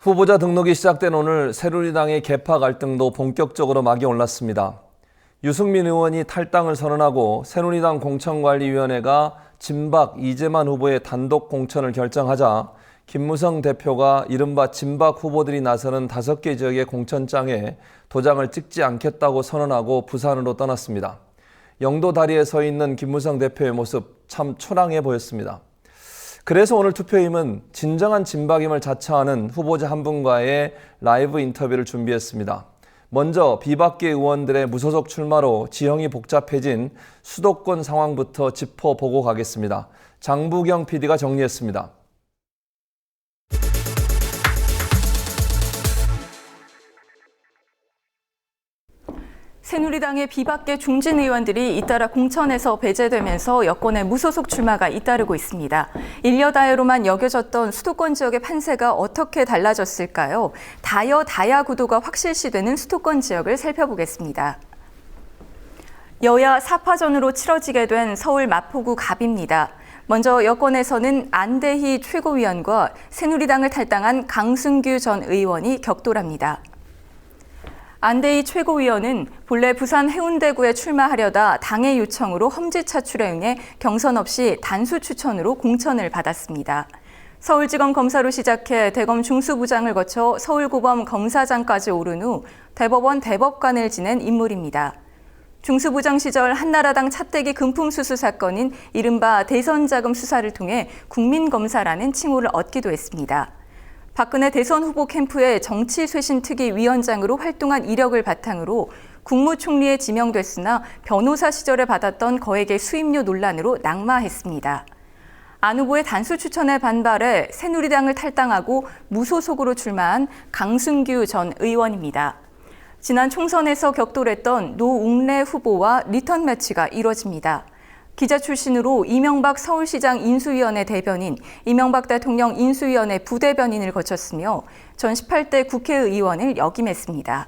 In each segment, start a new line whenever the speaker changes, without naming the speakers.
후보자 등록이 시작된 오늘 새누리당의 계파 갈등도 본격적으로 막이 올랐습니다. 유승민 의원이 탈당을 선언하고 새누리당 공천관리위원회가 진박 이재만 후보의 단독 공천을 결정하자 김무성 대표가 이른바 진박 후보들이 나서는 5개 지역의 공천장에 도장을 찍지 않겠다고 선언하고 부산으로 떠났습니다. 영도 다리에 서 있는 김무성 대표의 모습 참 초라해 보였습니다. 그래서 오늘 투표임은 진정한 진박임을 자처하는 후보자 한 분과의 라이브 인터뷰를 준비했습니다. 먼저 비박계 의원들의 무소속 출마로 지형이 복잡해진 수도권 상황부터 짚어보고 가겠습니다. 장부경 PD가 정리했습니다.
새누리당의 비박계 중진 의원들이 잇따라 공천에서 배제되면서 여권의 무소속 출마가 잇따르고 있습니다. 일여다여로만 여겨졌던 수도권 지역의 판세가 어떻게 달라졌을까요? 다여다야 구도가 확실시되는 수도권 지역을 살펴보겠습니다. 여야 4파전으로 치러지게 된 서울 마포구 갑입니다. 먼저 여권에서는 안대희 최고위원과 새누리당을 탈당한 강승규 전 의원이 격돌합니다. 안대희 최고위원은 본래 부산 해운대구에 출마하려다 당의 요청으로 험지 차출에 응해 경선 없이 단수 추천으로 공천을 받았습니다. 서울지검 검사로 시작해 대검 중수부장을 거쳐 서울고검 검사장까지 오른 후 대법원 대법관을 지낸 인물입니다. 중수부장 시절 한나라당 차떼기 금품 수수 사건인 이른바 대선자금 수사를 통해 국민검사라는 칭호를 얻기도 했습니다. 박근혜 대선 후보 캠프의 정치쇄신특위 위원장으로 활동한 이력을 바탕으로 국무총리에 지명됐으나 변호사 시절에 받았던 거액의 수임료 논란으로 낙마했습니다. 안 후보의 단수 추천에 반발해 새누리당을 탈당하고 무소속으로 출마한 강승규 전 의원입니다. 지난 총선에서 격돌했던 노웅래 후보와 리턴 매치가 이뤄집니다. 기자 출신으로 이명박 서울시장 인수위원회 대변인, 이명박 대통령 인수위원회 부대변인을 거쳤으며 전 18대 국회의원을 역임했습니다.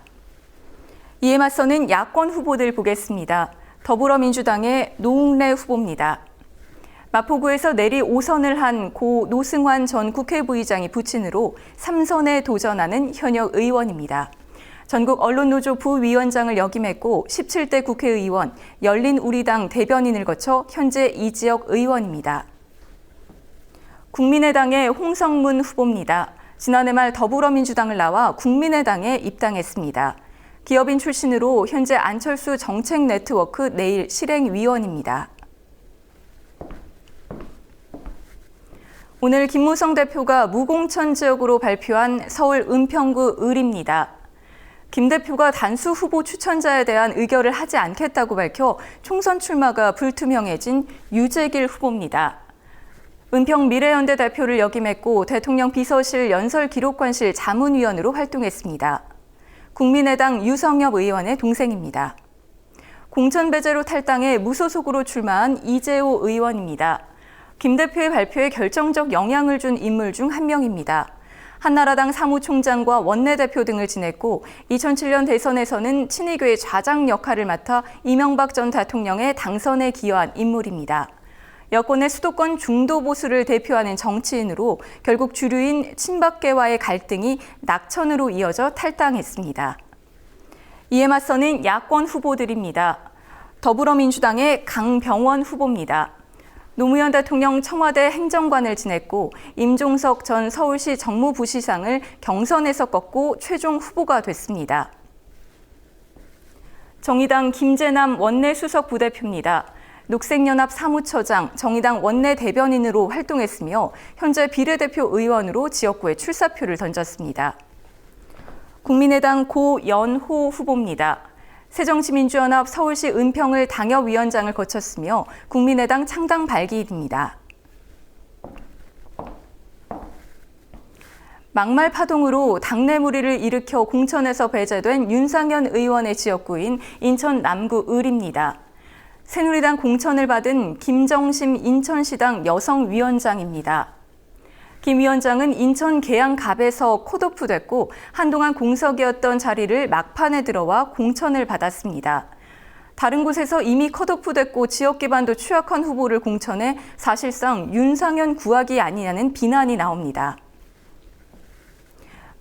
이에 맞서는 야권 후보들 보겠습니다. 더불어민주당의 노웅래 후보입니다. 마포구에서 내리 5선을 한 고 노승환 전 국회부의장이 부친으로 3선에 도전하는 현역 의원입니다. 전국 언론노조 부위원장을 역임했고 17대 국회의원, 열린우리당 대변인을 거쳐 현재 이 지역 의원입니다. 국민의당의 홍성문 후보입니다. 지난해 말 더불어민주당을 나와 국민의당에 입당했습니다. 기업인 출신으로 현재 안철수 정책네트워크 내일 실행위원입니다. 오늘 김무성 대표가 무공천 지역으로 발표한 서울 은평구 을입니다. 김 대표가 단수 후보 추천자에 대한 의결을 하지 않겠다고 밝혀 총선 출마가 불투명해진 유재길 후보입니다. 은평 미래연대 대표를 역임했고 대통령 비서실 연설기록관실 자문위원으로 활동했습니다. 국민의당 유성엽 의원의 동생입니다. 공천 배제로 탈당해 무소속으로 출마한 이재호 의원입니다. 김 대표의 발표에 결정적 영향을 준 인물 중 한 명입니다. 한나라당 사무총장과 원내대표 등을 지냈고 2007년 대선에서는 친이교의 좌장 역할을 맡아 이명박 전 대통령의 당선에 기여한 인물입니다. 여권의 수도권 중도 보수를 대표하는 정치인으로 결국 주류인 친박계와의 갈등이 낙천으로 이어져 탈당했습니다. 이에 맞서는 야권 후보들입니다. 더불어민주당의 강병원 후보입니다. 노무현 대통령 청와대 행정관을 지냈고 임종석 전 서울시 정무부시장을 경선에서 꺾고 최종 후보가 됐습니다. 정의당 김재남 원내수석 부대표입니다. 녹색연합 사무처장, 정의당 원내대변인으로 활동했으며 현재 비례대표 의원으로 지역구에 출사표를 던졌습니다. 국민의당 고연호 후보입니다. 새정치민주연합 서울시 은평을 당협위원장을 거쳤으며 국민의당 창당 발기인입니다. 막말 파동으로 당내 물의를 일으켜 공천에서 배제된 윤상현 의원의 지역구인 인천 남구 을입니다. 새누리당 공천을 받은 김정심 인천시당 여성위원장입니다. 김 위원장은 인천 계양갑에서 컷오프됐고 한동안 공석이었던 자리를 막판에 들어와 공천을 받았습니다. 다른 곳에서 이미 컷오프됐고 지역 기반도 취약한 후보를 공천해 사실상 윤상현 구하기 아니냐는 비난이 나옵니다.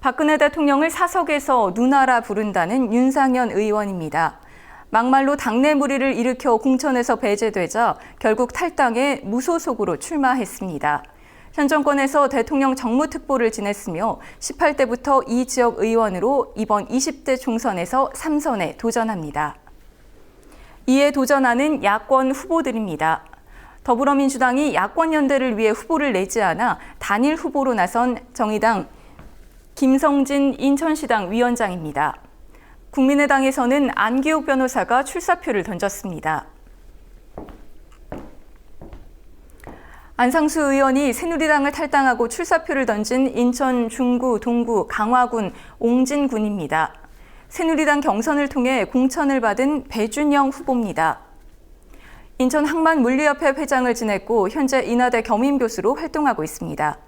박근혜 대통령을 사석에서 누나라 부른다는 윤상현 의원입니다. 막말로 당내 물의를 일으켜 공천에서 배제되자 결국 탈당해 무소속으로 출마했습니다. 현 정권에서 대통령 정무특보를 지냈으며 18대부터 이 지역 의원으로 이번 20대 총선에서 3선에 도전합니다. 이에 도전하는 야권 후보들입니다. 더불어민주당이 야권 연대를 위해 후보를 내지 않아 단일 후보로 나선 정의당 김성진 인천시당 위원장입니다. 국민의당에서는 안기욱 변호사가 출사표를 던졌습니다. 안상수 의원이 새누리당을 탈당하고 출사표를 던진 인천 중구, 동구, 강화군, 옹진군입니다. 새누리당 경선을 통해 공천을 받은 배준영 후보입니다. 인천 항만물리협회 회장을 지냈고 현재 인하대 겸임교수로 활동하고 있습니다.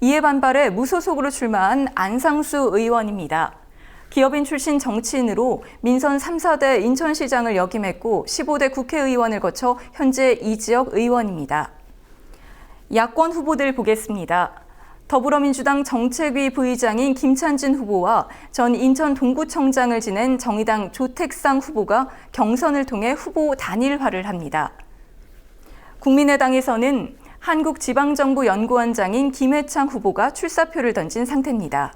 이에 반발해 무소속으로 출마한 안상수 의원입니다. 기업인 출신 정치인으로 민선 3, 4대 인천시장을 역임했고 15대 국회의원을 거쳐 현재 이 지역 의원입니다. 야권 후보들 보겠습니다. 더불어민주당 정책위 부의장인 김찬진 후보와 전 인천 동구청장을 지낸 정의당 조택상 후보가 경선을 통해 후보 단일화를 합니다. 국민의당에서는 한국지방정부연구원장인 김회창 후보가 출사표를 던진 상태입니다.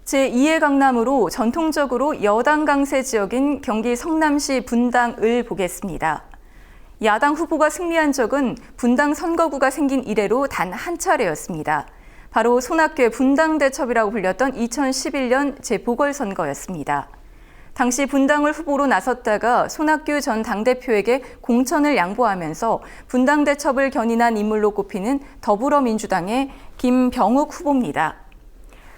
제2의 강남으로 전통적으로 여당 강세 지역인 경기 성남시 분당을 보겠습니다. 야당 후보가 승리한 적은 분당 선거구가 생긴 이래로 단 한 차례였습니다. 바로 손학규의 분당대첩이라고 불렸던 2011년 재보궐선거였습니다. 당시 분당을 후보로 나섰다가 손학규 전 당대표에게 공천을 양보하면서 분당대첩을 견인한 인물로 꼽히는 더불어민주당의 김병욱 후보입니다.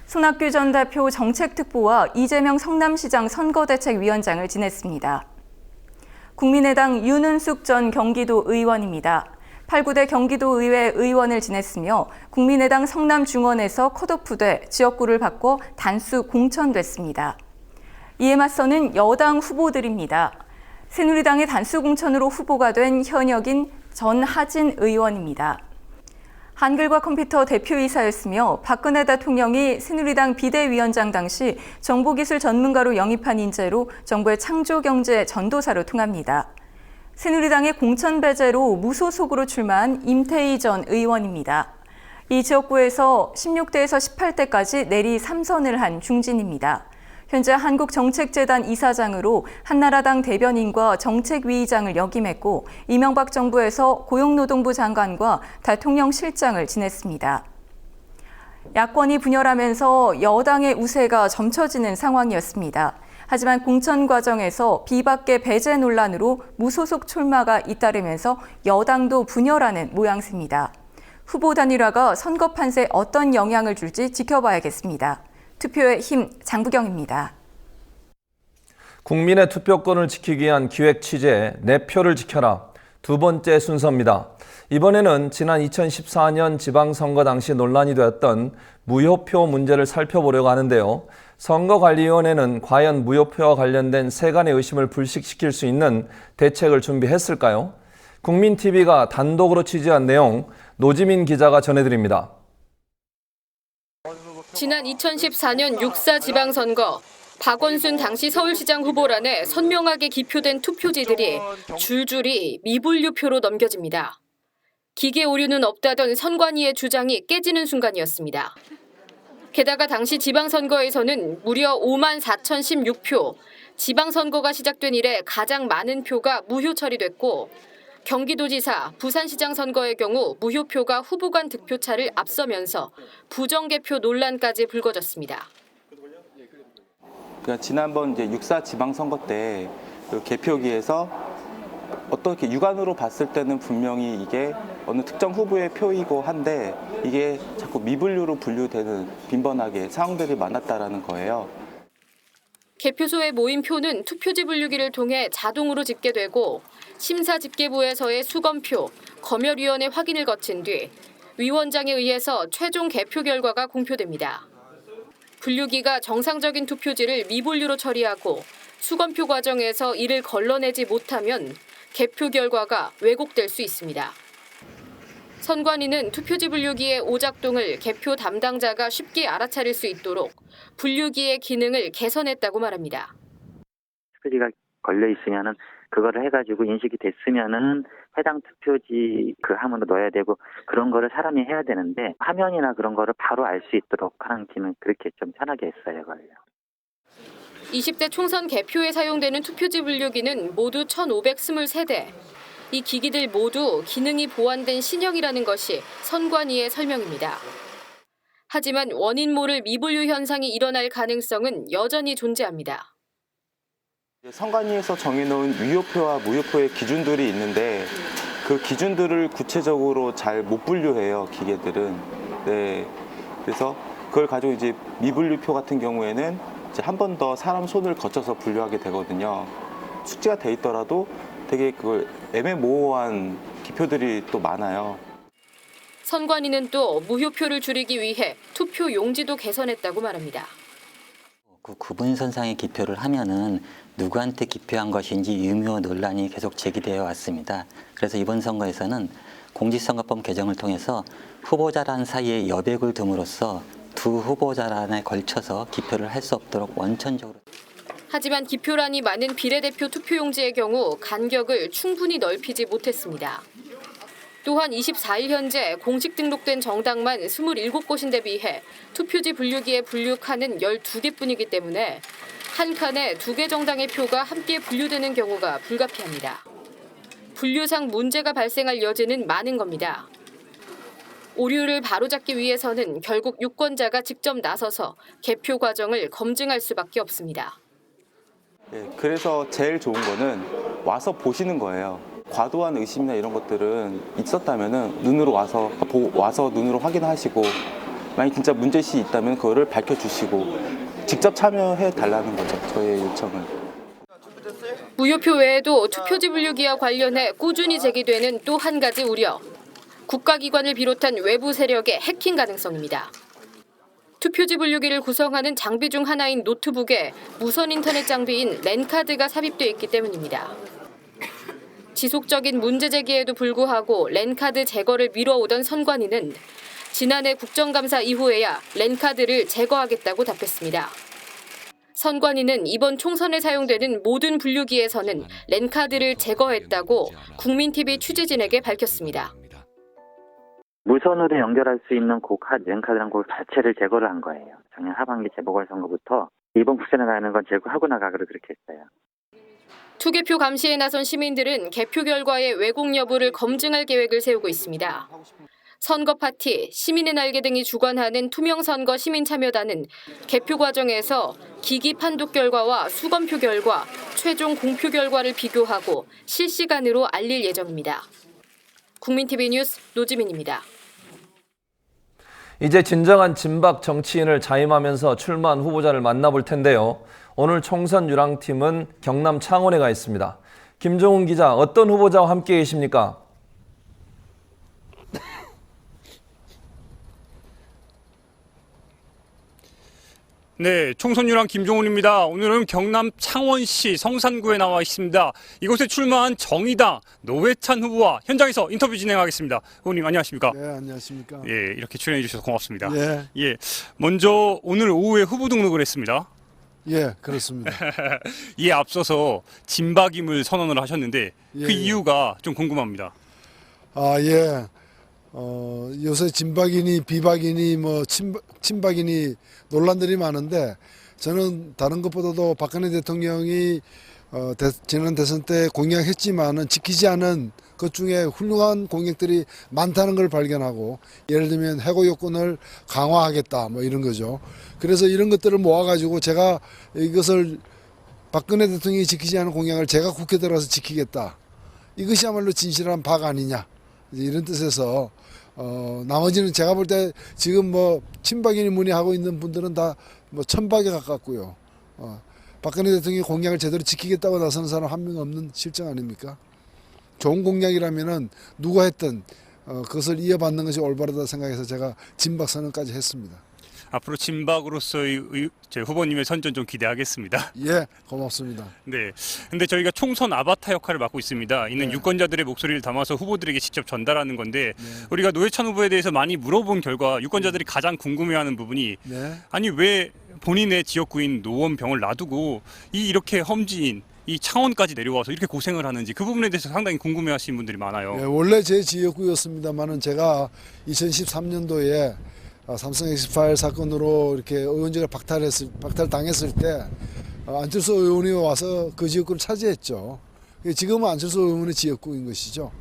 손학규 전 대표 정책특보와 이재명 성남시장 선거대책위원장을 지냈습니다. 국민의당 윤은숙 전 경기도 의원입니다. 8, 9대 경기도의회 의원을 지냈으며 국민의당 성남중원에서 컷오프돼 지역구를 바꿔 단수 공천됐습니다. 이에 맞서는 여당 후보들입니다. 새누리당의 단수 공천으로 후보가 된 현역인 전하진 의원입니다. 한글과 컴퓨터 대표이사였으며 박근혜 대통령이 새누리당 비대위원장 당시 정보기술 전문가로 영입한 인재로 정부의 창조경제 전도사로 통합니다. 새누리당의 공천 배제로 무소속으로 출마한 임태희 전 의원입니다. 이 지역구에서 16대에서 18대까지 내리 3선을 한 중진입니다. 현재 한국정책재단 이사장으로 한나라당 대변인과 정책위의장을 역임했고 이명박 정부에서 고용노동부 장관과 대통령 실장을 지냈습니다. 야권이 분열하면서 여당의 우세가 점쳐지는 상황이었습니다. 하지만 공천 과정에서 비박계 배제 논란으로 무소속 출마가 잇따르면서 여당도 분열하는 모양새입니다. 후보 단일화가 선거 판세에 어떤 영향을 줄지 지켜봐야겠습니다. 투표의 힘, 장부경입니다.
국민의 투표권을 지키기 위한 기획 취재 내 표를 지켜라 두 번째 순서입니다. 이번에는 지난 2014년 지방선거 당시 논란이 되었던 무효표 문제를 살펴보려고 하는데요. 선거관리위원회는 과연 무효표와 관련된 세간의 의심을 불식시킬 수 있는 대책을 준비했을까요? 국민TV가 단독으로 취재한 내용 노지민 기자가 전해드립니다.
지난 2014년 6.4 지방선거, 박원순 당시 서울시장 후보란에 선명하게 기표된 투표지들이 줄줄이 미분류표로 넘겨집니다. 기계 오류는 없다던 선관위의 주장이 깨지는 순간이었습니다. 게다가 당시 지방선거에서는 무려 54,016표, 지방선거가 시작된 이래 가장 많은 표가 무효 처리됐고 경기도지사, 부산시장 선거의 경우 무효표가 후보 간 득표차를 앞서면서 부정개표 논란까지 불거졌습니다.
그러니까 지난번 이제 6.4 지방선거 때 그 개표기에서 어떻게 육안으로 봤을 때는 분명히 이게 어느 특정 후보의 표이고 한데 이게 자꾸 미분류로 분류되는 빈번하게 상황들이 많았다라는 거예요.
개표소에 모인 표는 투표지 분류기를 통해 자동으로 집계되고 심사집계부에서의 수검표, 검열위원회 확인을 거친 뒤 위원장에 의해서 최종 개표 결과가 공표됩니다. 분류기가 정상적인 투표지를 미분류로 처리하고 수검표 과정에서 이를 걸러내지 못하면 개표 결과가 왜곡될 수 있습니다. 선관위는 투표지 분류기의 오작동을 개표 담당자가 쉽게 알아차릴 수 있도록 분류기의 기능을 개선했다고 말합니다.
투표지가 걸려 있으면은 그거를 해가지고 인식이 됐으면은 해당 투표지 그 함으로 넣어야 되고 그런 거를 사람이 해야 되는데 화면이나 그런 거를 바로 알 수 있도록 하는 기능 그렇게 좀 편하게 했어요, 그걸요.
20대 총선 개표에 사용되는 투표지 분류기는 모두 1,523대. 이 기기들 모두 기능이 보완된 신형이라는 것이 선관위의 설명입니다. 하지만 원인 모를 미분류 현상이 일어날 가능성은 여전히 존재합니다.
선관위에서 정해놓은 위효표와 무효표의 기준들이 있는데 그 기준들을 구체적으로 잘 못 분류해요, 기계들은. 네, 그래서 그걸 가지고 이제 미분류표 같은 경우에는 이제 한 번 더 사람 손을 거쳐서 분류하게 되거든요. 숙지가 돼 있더라도 되게 그걸 애매모호한 기표들이 또 많아요.
선관위는 또 무효표를 줄이기 위해 투표 용지도 개선했다고 말합니다.
그 구분선상의 기표를 하면은 누구한테 기표한 것인지 유효 논란이 계속 제기되어 왔습니다. 그래서 이번 선거에서는 공직선거법 개정을 통해서 후보자란 사이에 여백을 둠으로써 두 후보자란에 걸쳐서 기표를 할 수 없도록 원천적으로.
하지만 기표란이 많은 비례대표 투표용지의 경우 간격을 충분히 넓히지 못했습니다. 또한 24일 현재 공식 등록된 정당만 27곳인데 비해 투표지 분류기의 분류 칸은 12개뿐이기 때문에 한 칸에 2개 정당의 표가 함께 분류되는 경우가 불가피합니다. 분류상 문제가 발생할 여지는 많은 겁니다. 오류를 바로잡기 위해서는 결국 유권자가 직접 나서서 개표 과정을 검증할 수밖에 없습니다.
네, 그래서 제일 좋은 거는 와서 보시는 거예요. 과도한 의심이나 이런 것들은 있었다면은 눈으로 와서 눈으로 확인하시고 만약 진짜 문제시 있다면 그거를 밝혀주시고 직접 참여해 달라는 거죠, 저희의 요청은.
무효표 외에도 투표지 분류기와 관련해 꾸준히 제기되는 또 한 가지 우려. 국가기관을 비롯한 외부 세력의 해킹 가능성입니다. 투표지 분류기를 구성하는 장비 중 하나인 노트북에 무선 인터넷 장비인 랜카드가 삽입돼 있기 때문입니다. 지속적인 문제 제기에도 불구하고 랜카드 제거를 미뤄오던 선관위는 지난해 국정감사 이후에야 랜카드를 제거하겠다고 답했습니다. 선관위는 이번 총선에 사용되는 모든 분류기에서는 랜카드를 제거했다고 국민TV 취재진에게 밝혔습니다.
무선으로 연결할 수 있는 랜카드란 곡 자체를 제거를 한 거예요. 작년 하반기 재보궐선거부터 이번 국선에 가는 건 제거하고 나가기로 그렇게 했어요.
투개표 감시에 나선 시민들은 개표 결과의 왜곡 여부를 검증할 계획을 세우고 있습니다. 선거 파티, 시민의 날개 등이 주관하는 투명선거 시민참여단은 개표 과정에서 기기 판독 결과와 수검표 결과, 최종 공표 결과를 비교하고 실시간으로 알릴 예정입니다. 국민TV 뉴스 노지민입니다.
이제 진정한 진박 정치인을 자임하면서 출마한 후보자를 만나볼 텐데요. 오늘 총선 유랑팀은 경남 창원에 가 있습니다. 김종훈 기자, 어떤 후보자와 함께 계십니까?
네, 총선 유랑 김종훈입니다. 오늘은 경남 창원시 성산구에 나와 있습니다. 이곳에 출마한 정의당 노회찬 후보와 현장에서 인터뷰 진행하겠습니다. 후보님 안녕하십니까?
네, 안녕하십니까?
예, 이렇게 출연해 주셔서 고맙습니다.
예,
예, 먼저 오늘 오후에 후보 등록을 했습니다.
예, 그렇습니다.
이에 앞서서 진박임을 선언을 하셨는데
예,
그
예.
이유가 좀 궁금합니다.
아, 예. 요새 진박이니 비박이니 친박이니 논란들이 많은데 저는 다른 것보다도 박근혜 대통령이 지난 대선 때 공약했지만은 지키지 않은 것 중에 훌륭한 공약들이 많다는 걸 발견하고 예를 들면 해고 요건을 강화하겠다 뭐 이런 거죠. 그래서 이런 것들을 모아가지고 제가 이것을 박근혜 대통령이 지키지 않은 공약을 제가 국회 들어가서 지키겠다. 이것이야말로 진실한 박 아니냐. 이런 뜻에서 나머지는 제가 볼 때 지금 뭐 친박이니 뭐니 하고 있는 분들은 다 뭐 천박에 가깝고요. 박근혜 대통령이 공약을 제대로 지키겠다고 나서는 사람 한 명 없는 실정 아닙니까? 좋은 공약이라면은 누가 했든 그것을 이어받는 것이 올바르다 생각해서 제가 진박 선언까지 했습니다.
앞으로 진박으로서의 제 후보님의 선전 좀 기대하겠습니다.
예, 고맙습니다.
네. 근데 저희가 총선 아바타 역할을 맡고 있습니다. 이는
네.
유권자들의 목소리를 담아서 후보들에게 직접 전달하는 건데 우리가 노회찬 후보에 대해서 많이 물어본 결과 유권자들이 가장 궁금해하는 부분이
네.
아니 왜 본인의 지역구인 노원병을 놔두고 이렇게 험지인 이 창원까지 내려와서 이렇게 고생을 하는지 그 부분에 대해서 상당히 궁금해하시는 분들이 많아요.
예, 원래 제 지역구였습니다만은 제가 2013년도에 삼성 엑스파일 사건으로 이렇게 의원직을 박탈당했을 때 안철수 의원이 와서 그 지역구를 차지했죠. 지금은 안철수 의원의 지역구인 것이죠.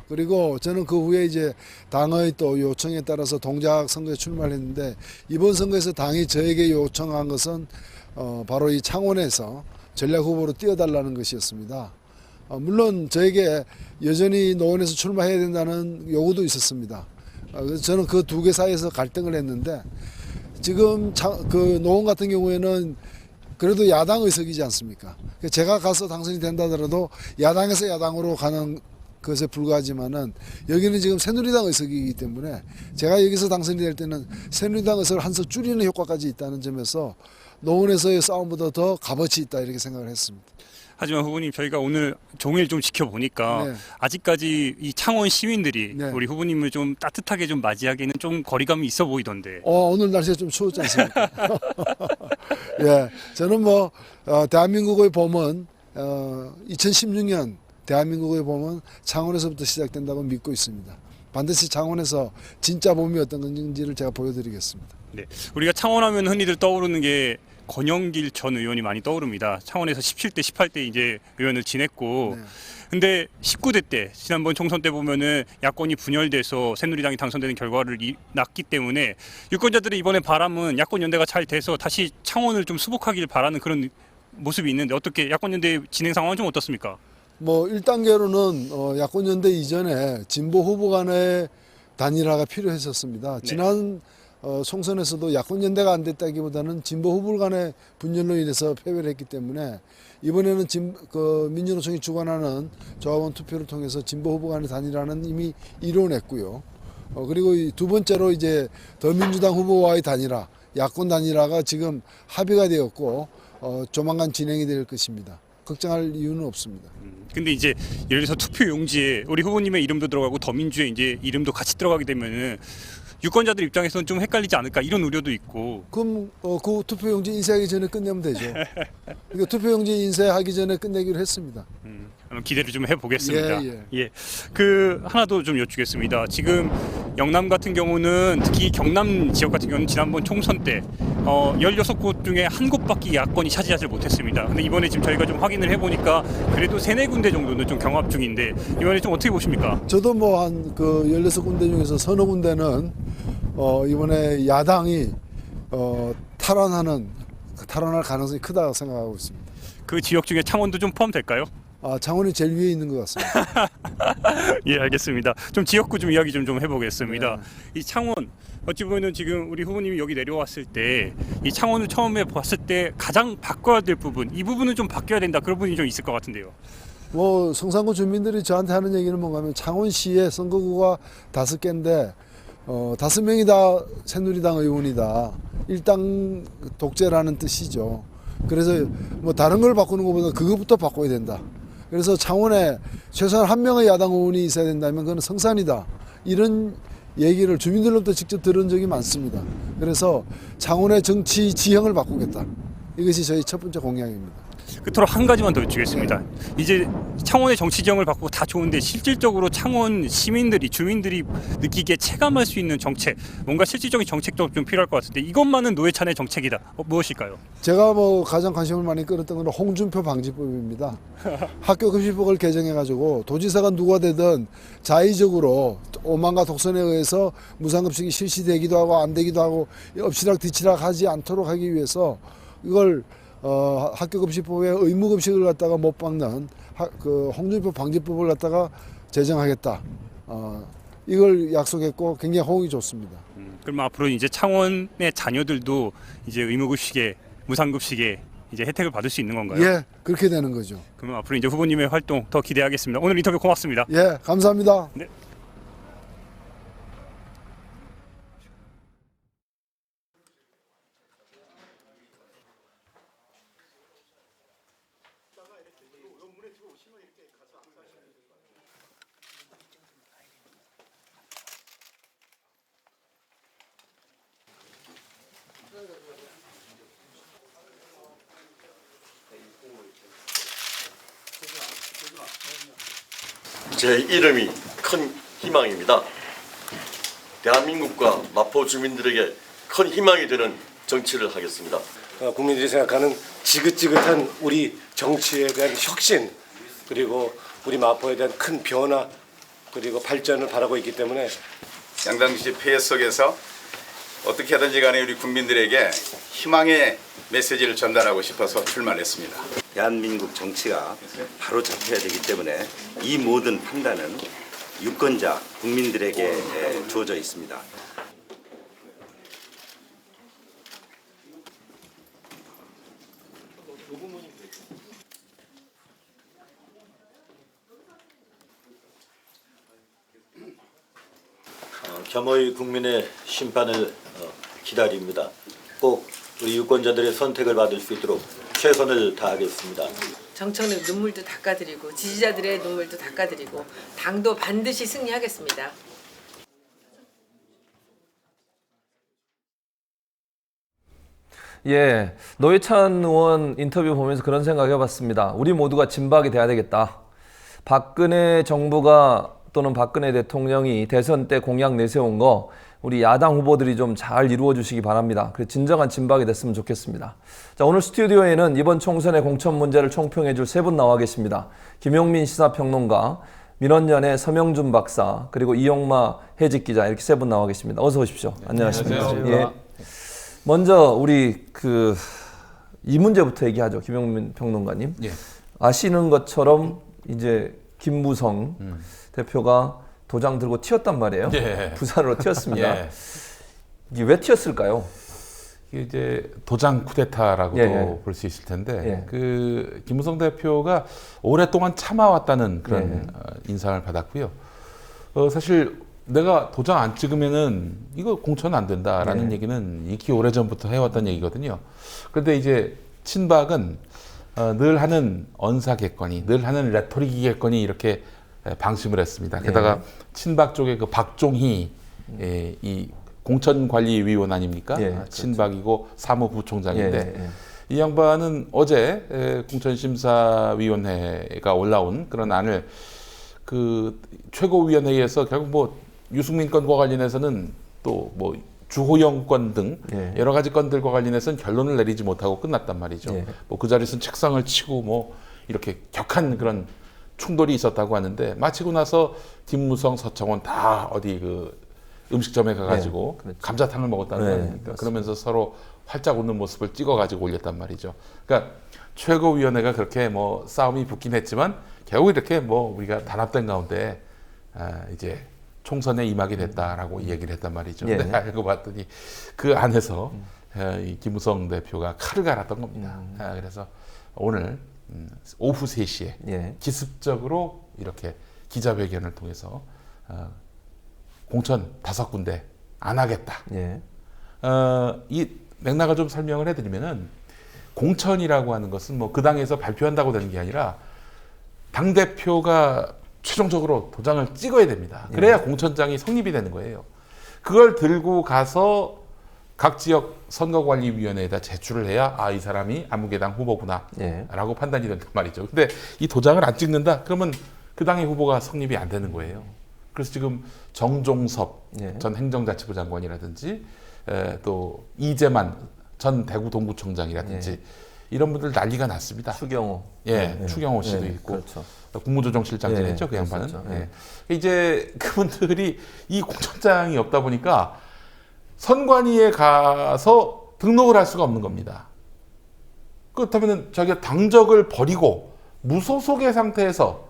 그리고 저는 그 후에 이제 당의 또 요청에 따라서 동작 선거에 출마를 했는데 이번 선거에서 당이 저에게 요청한 것은 바로 이 창원에서 전략 후보로 뛰어달라는 것이었습니다. 물론 저에게 여전히 노원에서 출마해야 된다는 요구도 있었습니다. 그래서 저는 그 두 개 사이에서 갈등을 했는데 지금 그 노원 같은 경우에는 그래도 야당 의석이지 않습니까? 제가 가서 당선이 된다 하더라도 야당에서 야당으로 가는 것에 불과하지만은 여기는 지금 새누리당 의석이기 때문에 제가 여기서 당선이 될 때는 새누리당 의석을 한 석 줄이는 효과까지 있다는 점에서 노원에서의 싸움보다 더 값어치 있다 이렇게 생각을 했습니다.
하지만 후보님 저희가 오늘 종일 좀 지켜보니까
네.
아직까지 이 창원 시민들이
네.
우리 후보님을 좀 따뜻하게 좀 맞이하기에는 좀 거리감이 있어 보이던데.
오늘 날씨가 좀 추웠지 않습니까? 예, 저는 뭐 대한민국의 봄은 2016년 대한민국의 봄은 창원에서부터 시작된다고 믿고 있습니다. 반드시 창원에서 진짜 봄이 어떤 건지를 제가 보여드리겠습니다.
네. 우리가 창원하면 흔히들 떠오르는 게 권영길 전 의원이 많이 떠오릅니다. 창원에서 17대, 18대 이제 의원을 지냈고,
네.
근데 19대 때 지난번 총선 때 보면은 야권이 분열돼서 새누리당이 당선되는 결과를 낳기 때문에 유권자들의 이번에 바람은 야권 연대가 잘 돼서 다시 창원을 좀 수복하길 바라는 그런 모습이 있는데 어떻게 야권 연대 진행 상황은 좀 어떻습니까?
뭐 1단계로는 야권 연대 이전에 진보 후보 간의 단일화가 필요했었습니다.
네.
지난 총선에서도 야권 연대가 안 됐다기보다는 진보 후보 간의 분열로 인해서 패배를 했기 때문에 이번에는 민주노총이 주관하는 조합원 투표를 통해서 진보 후보 간의 단일화는 이미 이뤄냈고요. 그리고 두 번째로 이제 더민주당 후보와의 단일화, 야권 단일화가 지금 합의가 되었고 조만간 진행이 될 것입니다. 걱정할 이유는 없습니다.
근데 이제 예를 들어서 투표 용지에 우리 후보님의 이름도 들어가고 더민주의 이제 이름도 같이 들어가게 되면은 유권자들 입장에서는 좀 헷갈리지 않을까 이런 우려도 있고.
그럼 그 투표용지 인쇄하기 전에 끝내면 되죠. 그러니까 투표용지 인쇄하기 전에 끝내기로 했습니다.
한번 기대를 좀 해보겠습니다.
예.
그 하나 더 좀 여쭙겠습니다. 지금 영남 같은 경우는 특히 경남 지역 같은 경우는 지난번 총선 때 16곳 중에 한 곳밖에 야권이 차지하지 못했습니다. 근데 이번에 지금 저희가 좀 확인을 해보니까 그래도 3-4군데 정도는 좀 경합 중인데 이번에 좀 어떻게 보십니까?
저도 뭐 한 그 16군데 중에서 서너 군데는 이번에 야당이 탈환할 가능성이 크다고 생각하고 있습니다.
그 지역 중에 창원도 좀 포함될까요?
창원이 제일 위에 있는 것 같습니다.
예, 알겠습니다. 좀 지역구 좀 이야기 좀 해보겠습니다.
네.
이 창원 어찌 보면 지금 우리 후보님이 여기 내려왔을 때 이 창원을 처음에 봤을 때 가장 바꿔야 될 부분, 이 부분은 좀 바뀌어야 된다 그런 부분이 좀 있을 것 같은데요.
뭐 성산구 주민들이 저한테 하는 얘기는 뭔가 하면 창원시의 선거구가 5개인데 5명이 다 새누리당 의원이다. 일당 독재라는 뜻이죠. 그래서 뭐 다른 걸 바꾸는 것보다 그것부터 바꿔야 된다. 그래서 창원에 최소한 한 명의 야당 의원이 있어야 된다면 그건 성산이다. 이런 얘기를 주민들로부터 직접 들은 적이 많습니다. 그래서 창원의 정치 지형을 바꾸겠다. 이것이 저희 첫 번째 공약입니다.
끝으로 한 가지만 더 여쭈겠습니다. 이제 창원의 정치 지형을 바꾸고 다 좋은데 실질적으로 창원 시민들이 주민들이 느끼기에 체감할 수 있는 정책, 뭔가 실질적인 정책도 좀 필요할 것 같은데 이것만은 노회찬의 정책이다. 무엇일까요?
제가 뭐 가장 관심을 많이 끌었던 건 홍준표 방지법입니다. 학교 급식법을 개정해가지고 도지사가 누가 되든 자의적으로 오만과 독선에 의해서 무상급식이 실시되기도 하고 안 되기도 하고 엎치락뒤치락 하지 않도록 하기 위해서 이걸 학교급식법에 의무급식을 갖다가 못 박는 그 홍준표 방지법을 갖다가 제정하겠다. 이걸 약속했고 굉장히 호응이 좋습니다.
그럼 앞으로 이제 창원의 자녀들도 이제 의무급식에 무상급식에 이제 혜택을 받을 수 있는 건가요?
예, 그렇게 되는 거죠.
그러면 앞으로 이제 후보님의 활동 더 기대하겠습니다. 오늘 인터뷰 고맙습니다.
예, 감사합니다.
네.
제 이름이 큰 희망입니다. 대한민국과 마포 주민들에게 큰 희망이 되는 정치를 하겠습니다.
국민들이 생각하는 지긋지긋한 우리 정치에 대한 혁신, 그리고 우리 마포에 대한 큰 변화, 그리고 발전을 바라고 있기 때문에
양당시 폐해 속에서 어떻게든지 간에 우리 국민들에게 희망의 메시지를 전달하고 싶어서 출마했습니다.
대한민국 정치가 바로 잡혀야 되기 때문에 이 모든 판단은 유권자, 국민들에게 주어져 있습니다.
겸허히 국민의 심판을 기다립니다. 꼭 우리 유권자들의 선택을 받을 수 있도록 최선을 다하겠습니다.
정청래 눈물도 닦아드리고 지지자들의 눈물도 닦아드리고 당도 반드시 승리하겠습니다.
예, 노회찬 의원 인터뷰 보면서 그런 생각 해봤습니다. 우리 모두가 진박이 돼야 되겠다. 박근혜 정부가 또는 박근혜 대통령이 대선 때 공약 내세운 거 우리 야당 후보들이 좀 잘 이루어 주시기 바랍니다. 그 진정한 진박이 됐으면 좋겠습니다. 자, 오늘 스튜디오에는 이번 총선의 공천 문제를 총평해 줄 세 분 나와 계십니다. 김용민 시사평론가, 민원연의 서명준 박사, 그리고 이용마 해직 기자, 이렇게 세 분 나와 계십니다. 어서 오십시오. 네, 안녕하십니까. 예. 먼저 우리 이 문제부터 얘기하죠. 김용민 평론가님.
예.
아시는 것처럼 이제 김무성 대표가 도장 들고 튀었단 말이에요.
예.
부산으로 튀었습니다.
예.
이게 왜 튀었을까요?
이게 이제 도장 쿠데타라고도
예.
볼 수 있을 텐데,
예.
그 김무성 대표가 오랫동안 참아왔다는 그런 인상을 받았고요. 사실 내가 도장 안 찍으면은 이거 공천 안 된다라는 얘기는 익히 오래전부터 해왔던 얘기거든요. 그런데 이제 친박은 늘 하는 언사겠거니, 늘 하는 레토릭이겠거니 이렇게 방심을 했습니다. 게다가 친박 쪽에 그 박종희 이 공천관리위원 아닙니까?
그렇죠.
친박이고 사무부총장인데 이 양반은 어제 공천심사위원회가 올라온 그런 안을 그 최고위원회에서 결국 뭐 유승민 건과 관련해서는 또 뭐 주호영 건 등 여러 가지 건들과 관련해서는 결론을 내리지 못하고 끝났단 말이죠. 뭐 그 자리에서는 책상을 치고 뭐 이렇게 격한 그런 충돌이 있었다고 하는데, 마치고 나서 김무성, 서청원 다 어디 그 음식점에 가가지고
그렇죠.
감자탕을 먹었다는 거 아닙니까?
맞습니다.
그러면서 서로 활짝 웃는 모습을 찍어가지고 올렸단 말이죠. 그러니까 최고위원회가 그렇게 뭐 싸움이 붙긴 했지만 결국 이렇게 뭐 우리가 단합된 가운데 이제 총선에 임하게 됐다라고 얘기를 했단 말이죠. 근데 알고 봤더니 그 안에서 이 김무성 대표가 칼을 갈았던 겁니다. 그래서 오늘 오후 3시에 기습적으로 이렇게 기자회견을 통해서 공천 5군데 안 하겠다. 이 맥락을 좀 설명을 해드리면은, 공천이라고 하는 것은 뭐 그 당에서 발표한다고 되는 게 아니라 당대표가 최종적으로 도장을 찍어야 됩니다. 그래야 공천장이 성립이 되는 거예요. 그걸 들고 가서 각 지역 선거관리위원회에다 제출을 해야 이 사람이 아무개당 후보구나 라고 판단이 된단 말이죠. 근데 이 도장을 안 찍는다? 그러면 그 당의 후보가 성립이 안 되는 거예요. 그래서 지금 정종섭 전 행정자치부 장관이라든지 또 이재만 전 대구 동구청장이라든지 이런 분들 난리가 났습니다.
추경호.
추경호 씨도 있고.
그렇죠.
국무조정실장도 했죠, 그 양반은. 이제 그분들이 이 공천장이 없다 보니까 선관위에 가서 등록을 할 수가 없는 겁니다. 그렇다면 자기가 당적을 버리고 무소속의 상태에서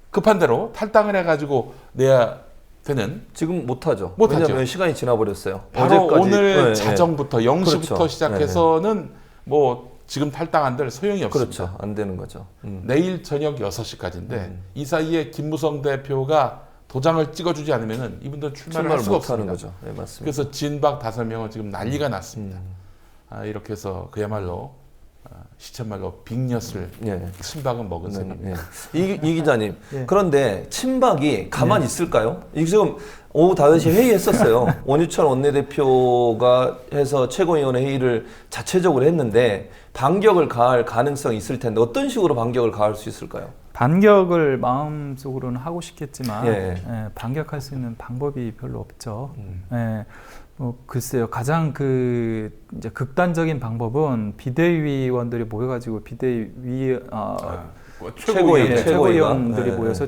급한 대로 탈당을 해가지고 내야 되는.
지금 못하죠.
못하죠.
왜냐하면 시간이 지나버렸어요.
바로
어제까지,
오늘 자정부터 0시부터
그렇죠.
시작해서는 뭐 지금 탈당 안 될 소용이 없습니다.
그렇죠. 안 되는 거죠.
내일 저녁 6시까지인데 이 사이에 김무성 대표가 도장을 찍어주지 않으면 이분들 출마를 할 수가 없습니다.
거죠. 네, 맞습니다.
그래서 진박 5명은 지금 난리가 났습니다. 이렇게 해서 그야말로 시쳇말로 빅엿을
예.
친박은 먹은 셈입니다.
이 기자님,
예.
그런데 친박이 가만히 있을까요? 이게 지금 오후 5시에 회의했었어요. 원유철 원내대표가 해서 최고위원회 회의를 자체적으로 했는데 반격을 가할 가능성이 있을 텐데 어떤 식으로 반격을 가할 수 있을까요?
반격을 마음속으로는 하고 싶겠지만
예.
반격할 수 있는 방법이 별로 없죠. 글쎄요, 가장 이제 극단적인 방법은 비대위원들이 모여가지고 최고위원들이 모여서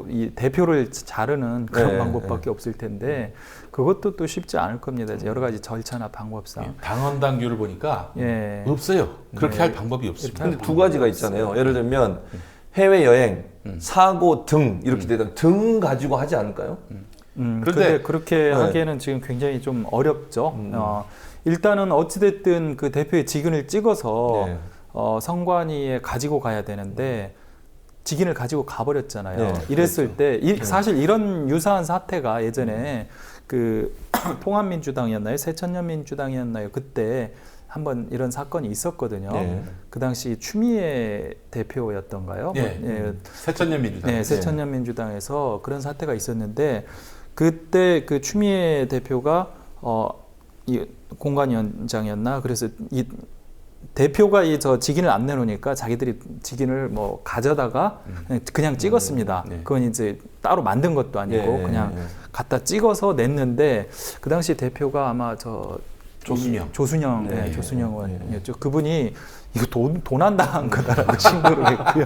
이 대표를 자르는 그런 방법밖에 없을 텐데 그것도 또 쉽지 않을 겁니다. 이제 여러 가지 절차나 방법상.
당원 당규를 보니까 없어요. 그렇게 할 방법이 없습니다.
근데 두 가지가 있잖아요. 예를 들면 해외 여행, 사고 등 이렇게 되다 등 가지고 하지 않을까요?
그런데 그렇게 하기에는 지금 굉장히 좀 어렵죠. 일단은 어찌됐든 그 대표의 직인을 찍어서 선관위에 가지고 가야 되는데 직인을 가지고 가버렸잖아요. 이랬을 때 사실 이런 유사한 사태가 예전에 그 통합민주당이었나요? 새천년민주당이었나요? 그때 한번 이런 사건이 있었거든요. 그 당시 추미애 대표였던가요?
새천년민주당.
네, 새천년민주당에서 그런 사태가 있었는데 그때 그 추미애 대표가 이 공관위원장이었나? 그래서 이 대표가 저 직인을 안 내놓으니까 자기들이 직인을 뭐 가져다가 그냥 찍었습니다. 그건 이제 따로 만든 것도 아니고 그냥 갖다 찍어서 냈는데 그 당시 대표가 아마 조순영 의원이었죠. 그분이 이거 돈 당한 거다라고 신고를 했고요.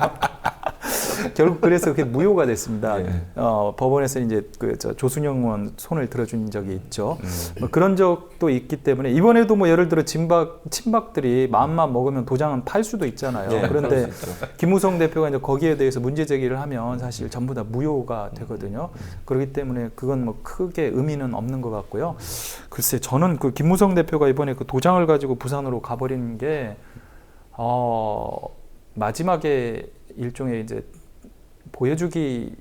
결국 그래서 그게 무효가 됐습니다. 법원에서 이제 조순영 의원 손을 들어준 적이 있죠. 뭐 그런 적도 있기 때문에 이번에도 뭐 예를 들어 친박들이 마음만 먹으면 도장은 팔 수도 있잖아요. 그런데 김무성 대표가 이제 거기에 대해서 문제 제기를 하면 사실 전부 다 무효가 되거든요. 그렇기 때문에 그건 뭐 크게 의미는 없는 것 같고요. 글쎄 저는 그 김무성 대표가 이번에 그 도장을 가지고 부산으로 가버리는 게 마지막에 일종의 이제 보여주기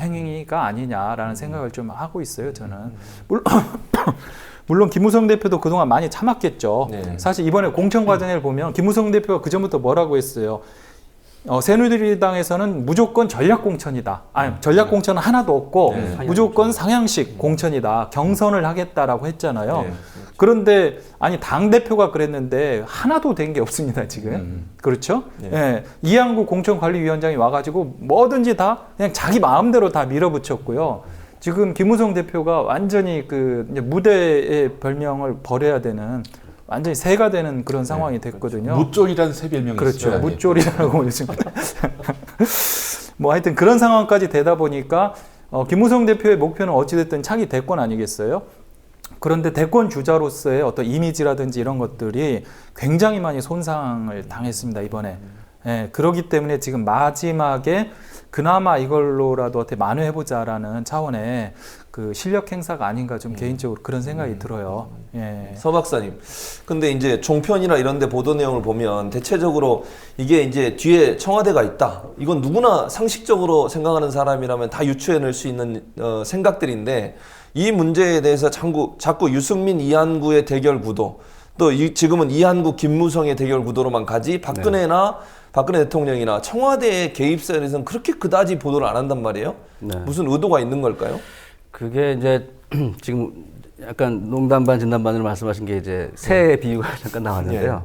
행위가 아니냐라는 생각을 좀 하고 있어요. 저는 물론 김무성 대표도 그동안 많이 참았겠죠. 사실 이번에 공천 과정을 보면 김무성 대표가 그전부터 뭐라고 했어요. 새누리당에서는 무조건 전략 공천이다. 아니 전략 공천은 하나도 없고 무조건 상향식 공천이다. 경선을 하겠다라고 했잖아요. 그런데 아니 당 대표가 그랬는데 하나도 된 게 없습니다 지금. 그렇죠? 이한구 공천관리위원장이 와가지고 뭐든지 다 그냥 자기 마음대로 다 밀어붙였고요. 지금 김무성 대표가 완전히 그 이제 무대의 별명을 버려야 되는. 완전히 새가 되는 그런 상황이 됐거든요.
무쫄이라는 새 별명이
그렇죠.
있어요.
무쫄이라고 요즘. 뭐 하여튼 그런 상황까지 되다 보니까 김무성 대표의 목표는 어찌됐든 차기 대권 아니겠어요? 그런데 대권 주자로서의 어떤 이미지라든지 이런 것들이 굉장히 많이 손상을 당했습니다, 이번에. 그렇기 때문에 지금 마지막에 그나마 이걸로라도 어떻게 만회해보자라는 차원의 그 실력 행사가 아닌가 좀 개인적으로 그런 생각이 들어요.
서 박사님, 근데 이제 종편이나 이런 데 보도 내용을 보면 대체적으로 이게 이제 뒤에 청와대가 있다. 이건 누구나 상식적으로 생각하는 사람이라면 다 유추해낼 수 있는 생각들인데 이 문제에 대해서 자꾸 유승민, 이한구의 대결 구도 또 지금은 이한구, 김무성의 대결 구도로만 가지 박근혜 대통령이나 청와대의 개입사에 대해서는 그렇게 그다지 보도를 안 한단 말이에요. 무슨 의도가 있는 걸까요?
그게 이제 지금 약간 농담 반 진담 반으로 말씀하신 게 이제 새 비유가 잠깐 나왔는데요.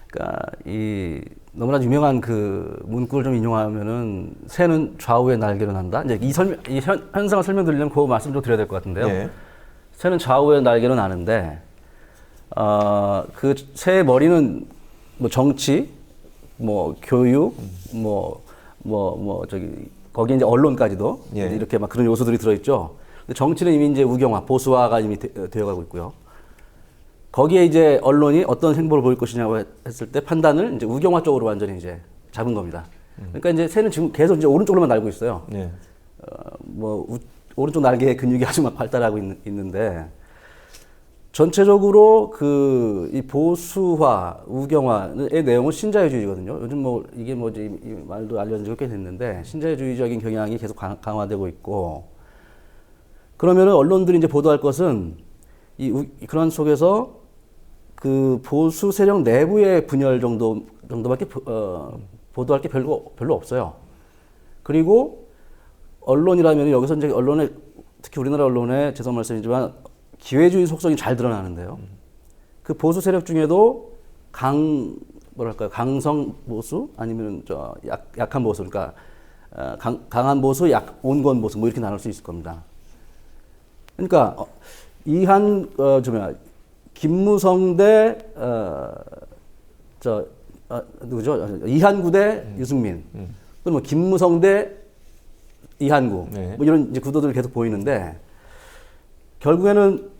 그러니까 이 너무나 유명한 그 문구를 좀 인용하면은 새는 좌우의 날개로 난다. 이제 이 현상을 설명드리려면 그 말씀 좀 드려야 될 것 같은데요. 새는 좌우의 날개로 나는데 그 새의 머리는 뭐 정치, 뭐 교육, 거기에 이제 언론까지도 이렇게 막 그런 요소들이 들어있죠. 근데 정치는 이미 이제 우경화, 보수화가 이미 되어가고 있고요. 거기에 이제 언론이 어떤 행보를 보일 것이냐고 했을 때 판단을 이제 우경화 쪽으로 완전히 이제 잡은 겁니다. 그러니까 이제 새는 지금 계속 이제 오른쪽으로만 날고 있어요. 오른쪽 날개의 근육이 아주 막 발달하고 있는데 전체적으로 이 보수화, 우경화의 내용은 신자유주의거든요. 요즘 이게 이 말도 알려진 지가 꽤 됐는데 신자유주의적인 경향이 계속 강화되고 있고 그러면은 언론들이 이제 보도할 것은 그런 속에서 그 보수 세력 내부의 분열 정도밖에 보도할 게 별로 없어요. 그리고 언론이라면 여기서 이제 언론에 특히 우리나라 언론에 죄송한 말씀이지만 기회주의 속성이 잘 드러나는데요. 그 보수 세력 중에도 강성 보수 아니면 약한 보수, 그러니까 강한 보수, 온건 보수 뭐 이렇게 나눌 수 있을 겁니다. 그러니까 김무성 대 누구죠? 이한구 대 유승민, 또는 뭐 김무성 대 이한구, 네. 뭐 이런 이제 구도들이 계속 보이는데 결국에는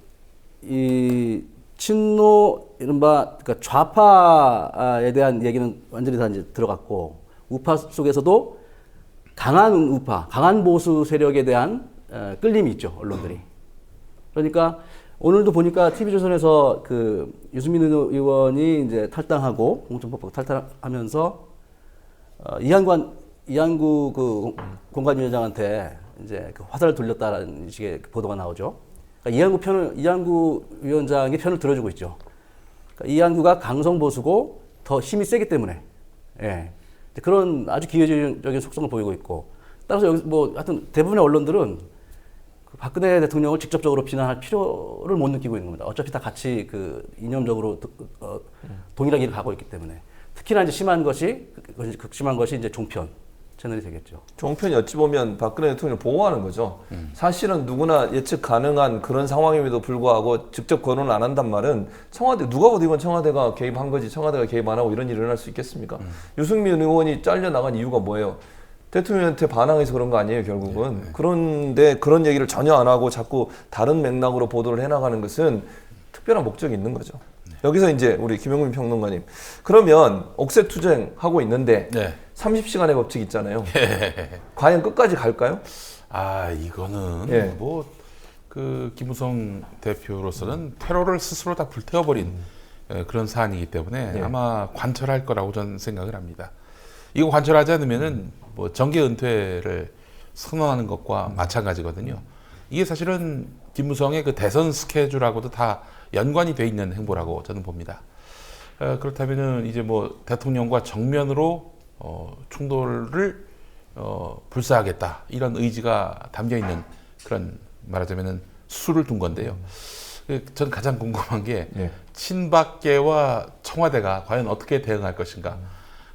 이 친노 이른바 그러니까 좌파에 대한 얘기는 완전히 다 이제 들어갔고 우파 속에서도 강한 우파, 강한 보수 세력에 대한 끌림이 있죠, 언론들이. 그러니까 오늘도 보니까 TV조선에서 그 유승민 의원이 이제 탈당하고 공천법법 탈당하면서 이한구 그 공관위원장한테 이제 그 화살을 돌렸다라는 식의 보도가 나오죠. 그러니까 이한구 위원장의 편을 들어주고 있죠. 그러니까 이한구가 강성 보수고 더 힘이 세기 때문에, 예. 그런 아주 기회주의적인 속성을 보이고 있고, 따라서 여기 뭐 하여튼 대부분의 언론들은 그 박근혜 대통령을 직접적으로 비난할 필요를 못 느끼고 있는 겁니다. 어차피 다 같이 그 이념적으로 동일하게 길을 가고 있기 때문에. 특히나 이제 극심한 것이 이제 종편 채널이 되겠죠.
종편이 어찌 보면 박근혜 대통령을 보호하는 거죠. 사실은 누구나 예측 가능한 그런 상황임에도 불구하고 직접 거론을 안 한단 말은 청와대, 누가 봐도 이건 청와대가 개입한 거지, 청와대가 개입 안 하고 이런 일이 일어날 수 있겠습니까? 유승민 의원이 잘려나간 이유가 뭐예요? 대통령한테 반항해서 그런 거 아니에요, 결국은. 네. 그런데 그런 얘기를 전혀 안 하고 자꾸 다른 맥락으로 보도를 해나가는 것은 특별한 목적이 있는 거죠. 네. 여기서 이제 우리 김영민 평론가님, 그러면 옥새 투쟁하고 있는데 네. 30시간의 법칙 있잖아요. 과연 끝까지 갈까요?
이거는 뭐 그 김무성 대표로서는 테러를 스스로 다 불태워버린 그런 사안이기 때문에 아마 관철할 거라고 저는 생각을 합니다. 이거 관철하지 않으면은 뭐 정계 은퇴를 선언하는 것과 마찬가지거든요. 이게 사실은 김무성의 그 대선 스케줄하고도 다 연관이 돼 있는 행보라고 저는 봅니다. 그렇다면은 이제 뭐 대통령과 정면으로 충돌을 불사하겠다 이런 의지가 담겨 있는 그런 말하자면은 수를 둔 건데요. 저는 가장 궁금한 게 친박계와 청와대가 과연 어떻게 대응할 것인가.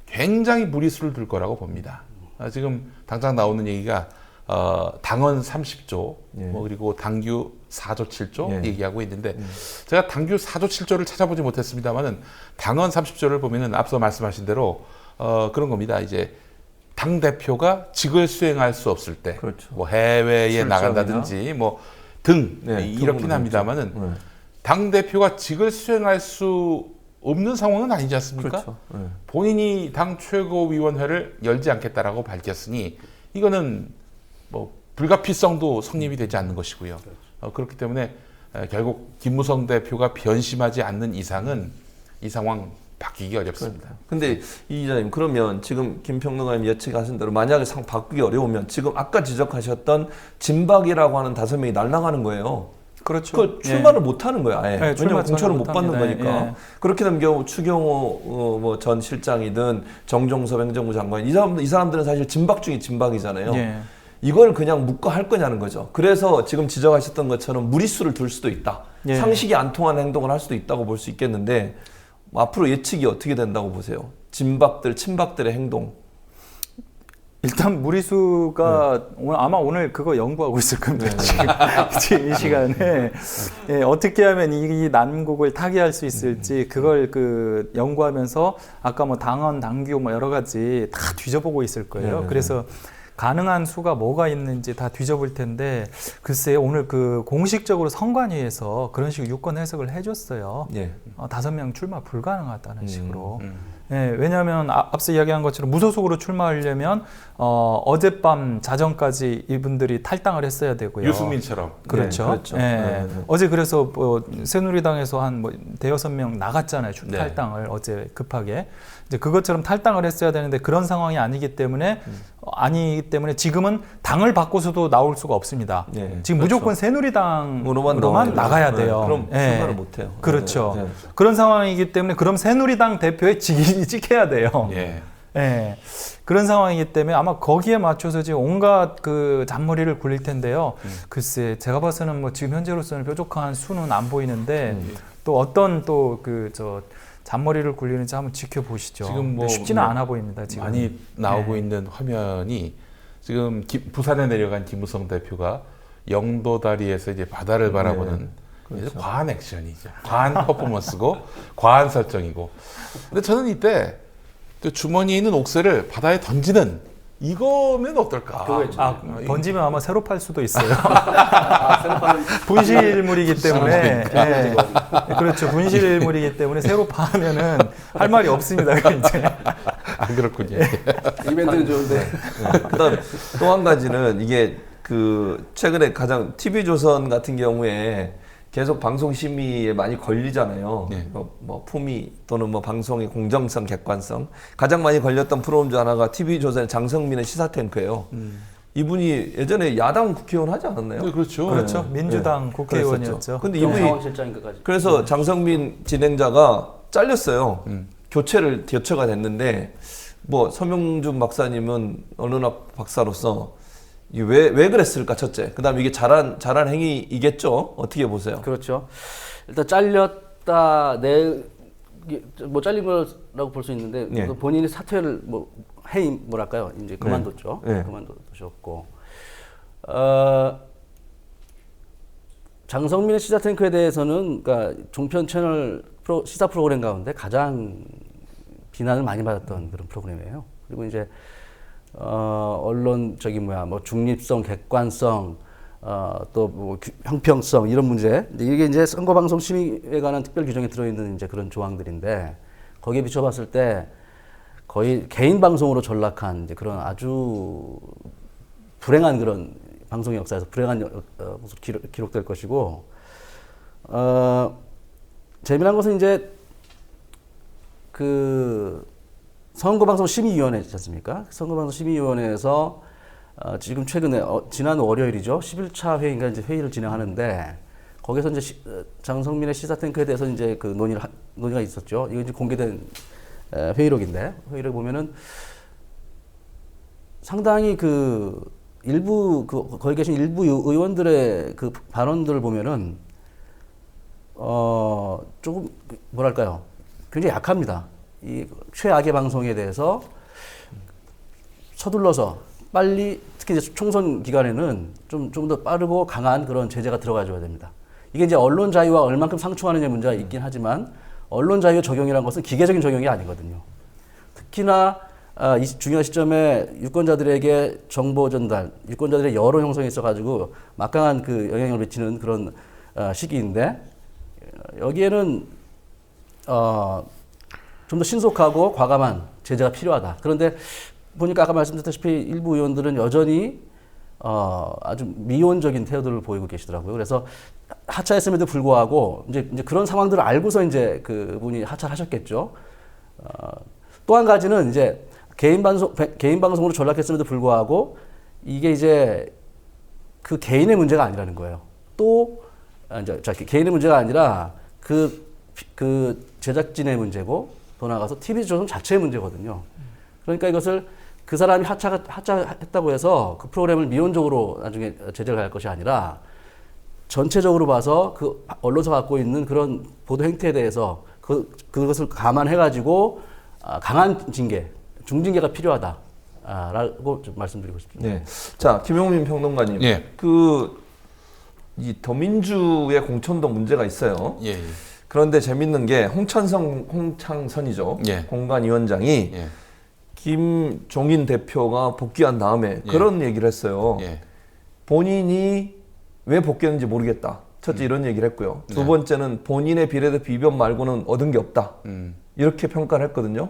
굉장히 무리수를 둘 거라고 봅니다. 지금 당장 나오는 얘기가 당헌 30조, 뭐 그리고 당규 4조 7조 얘기하고 있는데 제가 당규 4조 7조를 찾아보지 못했습니다만은 당헌 30조를 보면은 앞서 말씀하신 대로 그런 겁니다. 이제 당 대표가 직을 수행할 수 없을 때, 그렇죠. 뭐 해외에 나간다든지 뭐 등 이렇긴 합니다만은 당 대표가 직을 수행할 수 없는 상황은 아니지 않습니까? 그렇죠. 본인이 당 최고위원회를 열지 않겠다라고 밝혔으니 이거는 뭐 불가피성도 성립이 되지 않는 것이고요. 그렇기 때문에 결국 김무성 대표가 변심하지 않는 이상은 이 상황 바뀌기 어렵습니다.
근데 이 기자님, 그러면 지금 김 평론가님 예측하신 대로 만약에 바꾸기 어려우면 지금 아까 지적하셨던 진박이라고 하는 5명이 날아가는 거예요. 그렇죠. 그 출마를 못 하는 거야, 아예. 왜냐면 공천을 못 받는 거니까. 그렇게 되면 경우 추경호 뭐 전 실장이든 정종섭 행정부 장관, 이 사람들은 사실 진박 중에 진박이잖아요. 이걸 그냥 묶어 할 거냐는 거죠. 그래서 지금 지적하셨던 것처럼 무리수를 둘 수도 있다. 상식이 안 통하는 행동을 할 수도 있다고 볼 수 있겠는데 앞으로 예측이 어떻게 된다고 보세요? 진박들, 친박들의 행동.
일단 무리수가 오늘 그거 연구하고 있을 겁니다. 지금 이 시간에 어떻게 하면 이 난국을 타개할 수 있을지 그걸 그 연구하면서 아까 뭐 당헌, 당규 뭐 여러 가지 다 뒤져보고 있을 거예요. 그래서 가능한 수가 뭐가 있는지 다 뒤져볼 텐데 글쎄요, 오늘 그 공식적으로 선관위에서 그런 식으로 유권 해석을 해줬어요. 5명 출마 불가능하다는 식으로. 왜냐하면 앞서 이야기한 것처럼 무소속으로 출마하려면 어젯밤 자정까지 이분들이 탈당을 했어야 되고요.
유승민처럼.
그렇죠. 어제 그래서 뭐 새누리당에서 한 뭐 5-6명 나갔잖아요. 탈당을 어제 급하게. 이제 그것처럼 탈당을 했어야 되는데 그런 상황이 아니기 때문에 지금은 당을 바꿔서도 나올 수가 없습니다.
네,
지금
그렇죠.
무조건 새누리당으로만 나가야 돼요.
그럼
예.
출마를 못 해요.
그렇죠.
네.
그런 상황이기 때문에 그럼 새누리당 대표의 직인이 찍혀야 돼요.
예.
예. 그런 상황이기 때문에 아마 거기에 맞춰서 지금 온갖 그 잔머리를 굴릴 텐데요. 글쎄, 제가 봐서는 뭐 지금 현재로서는 뾰족한 수는 안 보이는데 또 어떤 또 그 잔머리를 굴리는지 한번 지켜보시죠.
지금 뭐
쉽지는 않아 보입니다. 지금
많이 나오고 있는 화면이 지금 부산에 내려간 김무성 대표가 영도 다리에서 이제 바다를 바라보는 그렇죠. 과한 액션이죠. 과한 퍼포먼스고 과한 설정이고. 근데 저는 이때 또 주머니에 있는 옥새를 바다에 던지는 이거면 어떨까?
던지면 아마 새로 팔 수도 있어요. 분실물이기 때문에. 네. 그렇죠. 분실물이기 때문에 새로 파면은 할 말이 없습니다. 이제.
그렇군요.
이벤트는 좋은데.
그다음 또 한 가지는 이게 그 최근에 가장 TV조선 같은 경우에 계속 방송 심의에 많이 걸리잖아요.
네.
뭐 품위 또는 뭐 방송의 공정성, 객관성 가장 많이 걸렸던 프로그램 중 하나가 TV조선의 장성민의 시사탱크예요. 이분이 예전에 야당 국회의원 하지 않았나요?
네, 그렇죠.
그렇죠. 민주당 국회의원이었죠.
근데 이분이 그래서 장성민 진행자가 잘렸어요. 교체가 됐는데 뭐 서명준 박사님은 언론학 박사로서 왜 그랬을까 첫째. 그다음 이게 잘한 행위이겠죠. 어떻게 보세요?
그렇죠. 일단 잘렸다 뭐 잘린 거라고 볼 수 있는데
예.
본인이 사퇴를 뭐랄까요 이제 그만뒀죠.
네.
그만두셨고 장성민의 시사탱크에 대해서는 그러니까 종편 채널 시사 프로그램 가운데 가장 비난을 많이 받았던 그런 프로그램이에요. 그리고 이제 언론 뭐 중립성, 객관성, 또 뭐 형평성 이런 문제 이게 이제 선거방송 심의에 관한 특별 규정에 들어있는 이제 그런 조항들인데 거기에 비춰봤을 때 거의 개인 방송으로 전락한 이제 그런 아주 불행한 그런 방송 역사에서 불행한 모습 기록될 것이고 재미난 것은 이제 그 선거방송심의위원회 있지 않습니까? 선거방송심의위원회에서 지금 최근에 지난 월요일이죠. 11차 회의인가 이제 회의를 진행하는데 거기서 이제 장성민의 시사탱크에 대해서 이제 그 논의가 있었죠. 이거 이제 공개된 회의록인데 회의를 보면은 상당히 그 일부 거기 계신 일부 의원들의 그 발언들을 보면은 조금 뭐랄까요? 굉장히 약합니다. 이 최악의 방송에 대해서 서둘러서 빨리 특히 이제 총선 기간에는 좀 더 빠르고 강한 그런 제재가 들어가줘야 됩니다. 이게 이제 언론 자유와 얼만큼 상충하느냐의 문제가 있긴 하지만 언론 자유 적용이라는 것은 기계적인 적용이 아니거든요. 특히나 이 중요한 시점에 유권자들에게 정보 전달, 유권자들의 여론 형성에 있어가지고 막강한 그 영향을 미치는 그런 시기인데 여기에는 좀 더 신속하고 과감한 제재가 필요하다. 그런데 보니까 아까 말씀드렸다시피 일부 의원들은 여전히 아주 미온적인 태도를 보이고 계시더라고요. 그래서 하차했음에도 불구하고 이제 그런 상황들을 알고서 이제 그분이 하차를 하셨겠죠. 또 한 가지는 이제 개인 방송으로 전락했음에도 불구하고 이게 이제 그 개인의 문제가 아니라는 거예요. 또 이제 개인의 문제가 아니라 그 제작진의 문제고 더 나아가서 TV조선 자체의 문제거든요. 그러니까 이것을 그 사람이 하차했다고 해서 그 프로그램을 미온적으로 나중에 제재를 가할 것이 아니라 전체적으로 봐서 그 언론사가 갖고 있는 그런 보도 행태에 대해서 그것을 감안해가지고 강한 징계, 중징계가 필요하다라고 좀 말씀드리고 싶습니다.
네. 자, 김용민 평론가님.
예.
이 더민주의 공천도 문제가 있어요.
예.
그런데 재밌는 게 홍창선이죠.
예.
공관위원장이
예.
김종인 대표가 복귀한 다음에 그런 얘기를 했어요.
예.
본인이 왜 복귀했는지 모르겠다. 첫째 이런 얘기를 했고요. 두 번째는 본인의 비례대표 이변 말고는 얻은 게 없다. 이렇게 평가를 했거든요.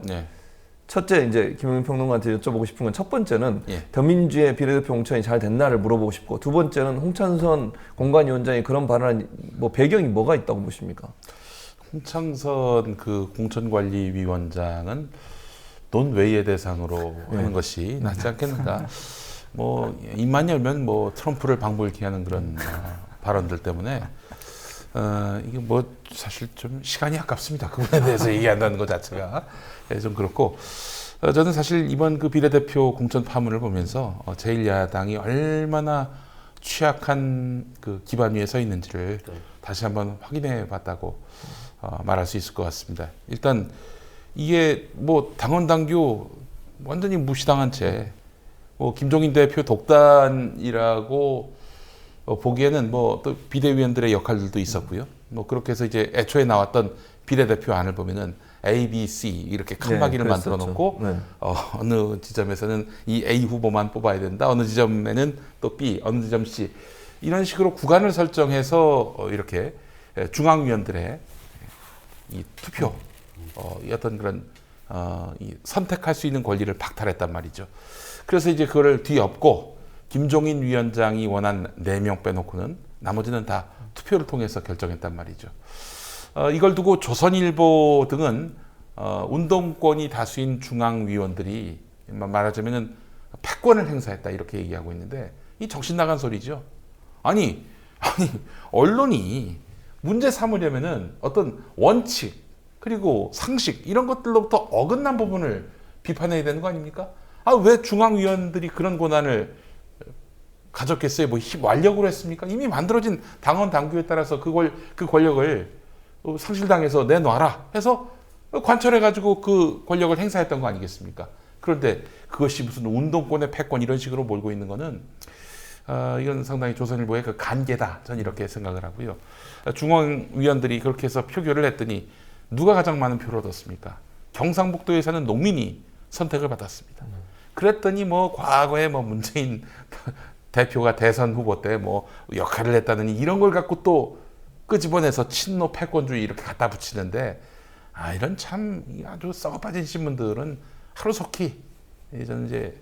첫째 이제 김용민 평론가한테 여쭤보고 싶은 건 첫 번째는 더민주의 비례대표 공천이 잘 됐나를 물어보고 싶고 두 번째는 홍찬선 공관위원장이 그런 발언한 뭐 배경이 뭐가 있다고 보십니까?
홍창선 그 공천관리위원장은 논외의 대상으로 하는 것이 낫지 않겠는가. 뭐 입만 열면 뭐 트럼프를 방불케하는 그런 발언들 때문에 이게 뭐 사실 좀 시간이 아깝습니다. 그분에 대해서 얘기한다는 것 자체가 좀 그렇고 저는 사실 이번 그 비례대표 공천 파문을 보면서 제1야당이 얼마나 취약한 그 기반 위에 서 있는지를 다시 한번 확인해 봤다고 말할 수 있을 것 같습니다. 일단 이게 뭐 당원 당규 완전히 무시당한 채 뭐 김종인 대표 독단이라고 보기에는 뭐 또 비대위원들의 역할들도 있었고요. 뭐 그렇게 해서 이제 애초에 나왔던 비례대표 안을 보면은 A, B, C 이렇게 칸막이를 만들어 놓고 어느 지점에서는 이 A 후보만 뽑아야 된다. 어느 지점에는 또 B, 어느 지점 C 이런 식으로 구간을 설정해서 이렇게 중앙위원들의 이 투표 이 어떤 그런 이 선택할 수 있는 권리를 박탈했단 말이죠. 그래서 이제 그거를 뒤엎고 김종인 위원장이 원한 4명 빼놓고는 나머지는 다 투표를 통해서 결정했단 말이죠. 이걸 두고 조선일보 등은 운동권이 다수인 중앙위원들이 말하자면은 패권을 행사했다 이렇게 얘기하고 있는데 이 정신 나간 소리죠. 아니 언론이 문제 삼으려면은 어떤 원칙 그리고 상식 이런 것들로부터 어긋난 부분을 비판해야 되는 거 아닙니까? 왜 중앙위원들이 그런 권한을 가졌겠어요? 뭐 완력으로 했습니까? 이미 만들어진 당원 당규에 따라서 그 권력을 상실당해서 내놔라 해서 관철해가지고 그 권력을 행사했던 거 아니겠습니까? 그런데 그것이 무슨 운동권의 패권 이런 식으로 몰고 있는 거는 이건 상당히 조선일보의 그 간계다. 저는 이렇게 생각을 하고요. 중앙위원들이 그렇게 해서 표결을 했더니 누가 가장 많은 표를 얻었습니까? 경상북도에 사는 농민이 선택을 받았습니다. 그랬더니 뭐 과거에 뭐 문재인 대표가 대선 후보 때 뭐 역할을 했다느니 이런 걸 갖고 또 끄집어내서 친노 패권주의 이렇게 갖다 붙이는데 이런 참 아주 썩어 빠진 신문들은 하루속히 저는 이제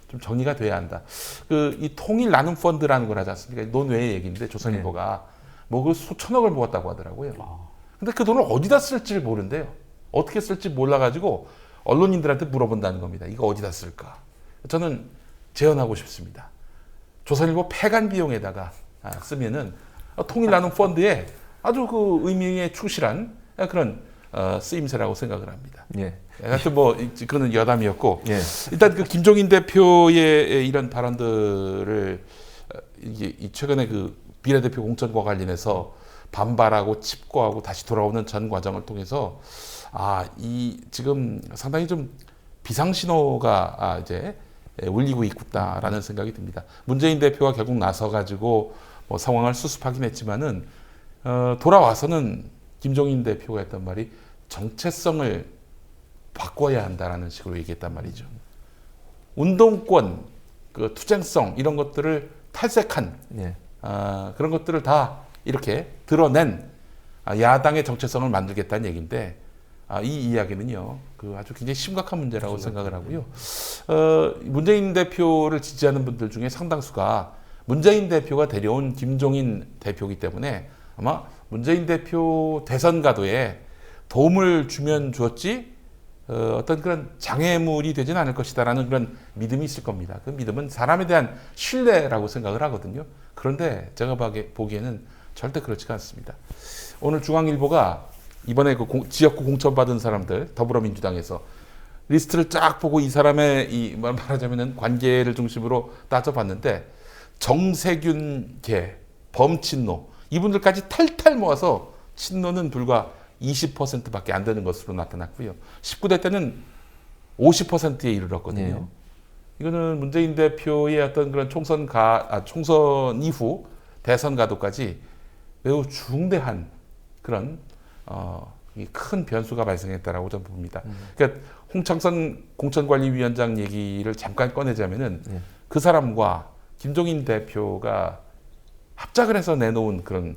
좀 정리가 돼야 한다. 이 통일 나눔 펀드라는 걸 하지 않습니까? 논외의 얘기인데 조선일보가 뭐 그 수천억을 모았다고 하더라고요. 근데 그 돈을 어디다 쓸지를 모른대요. 어떻게 쓸지 몰라가지고 언론인들한테 물어본다는 겁니다. 이거 어디다 쓸까? 저는 제언하고 싶습니다. 조선일보 폐간 비용에다가 쓰면은 통일 나눔 펀드에 아주 그 의미에 충실한 그런 쓰임새라고 생각을 합니다. 하여튼 뭐 그거는 여담이었고 일단 그 김종인 대표의 이런 발언들을 이게 최근에 그 비례대표 공천과 관련해서 반발하고 칩고하고 다시 돌아오는 전 과정을 통해서 이 지금 상당히 좀 비상신호가 이제 울리고 있다라는 생각이 듭니다. 문재인 대표가 결국 나서가지고 뭐 상황을 수습하긴 했지만은 돌아와서는 김종인 대표가 했던 말이 정체성을 바꿔야 한다라는 식으로 얘기했단 말이죠. 운동권, 그 투쟁성 이런 것들을 탈색한 그런 것들을 다 이렇게 드러낸 야당의 정체성을 만들겠다는 얘기인데 이 이야기는요, 그 아주 굉장히 심각한 문제라고 생각을 하고요. 문재인 대표를 지지하는 분들 중에 상당수가 문재인 대표가 데려온 김종인 대표이기 때문에 아마 문재인 대표 대선 가도에 도움을 주면 주었지 어떤 그런 장애물이 되지는 않을 것이다라는 그런 믿음이 있을 겁니다. 그 믿음은 사람에 대한 신뢰라고 생각을 하거든요. 그런데 제가 보기에는 절대 그렇지가 않습니다. 오늘 중앙일보가 이번에 그 지역구 공천 받은 사람들 더불어민주당에서 리스트를 쫙 보고 이 사람의 말하자면은 관계를 중심으로 따져봤는데 정세균 계 범친노 이분들까지 탈탈 모아서 친노는 불과 20%밖에 안 되는 것으로 나타났고요. 19대 때는 50%에 이르렀거든요. 이거는 문재인 대표의 어떤 그런 총선 이후 대선 가도까지 매우 중대한 그런 큰 변수가 발생했다라고 저는 봅니다. 그러니까 홍창선 공천관리위원장 얘기를 잠깐 꺼내자면은 그 사람과 김종인 대표가 합작을 해서 내놓은 그런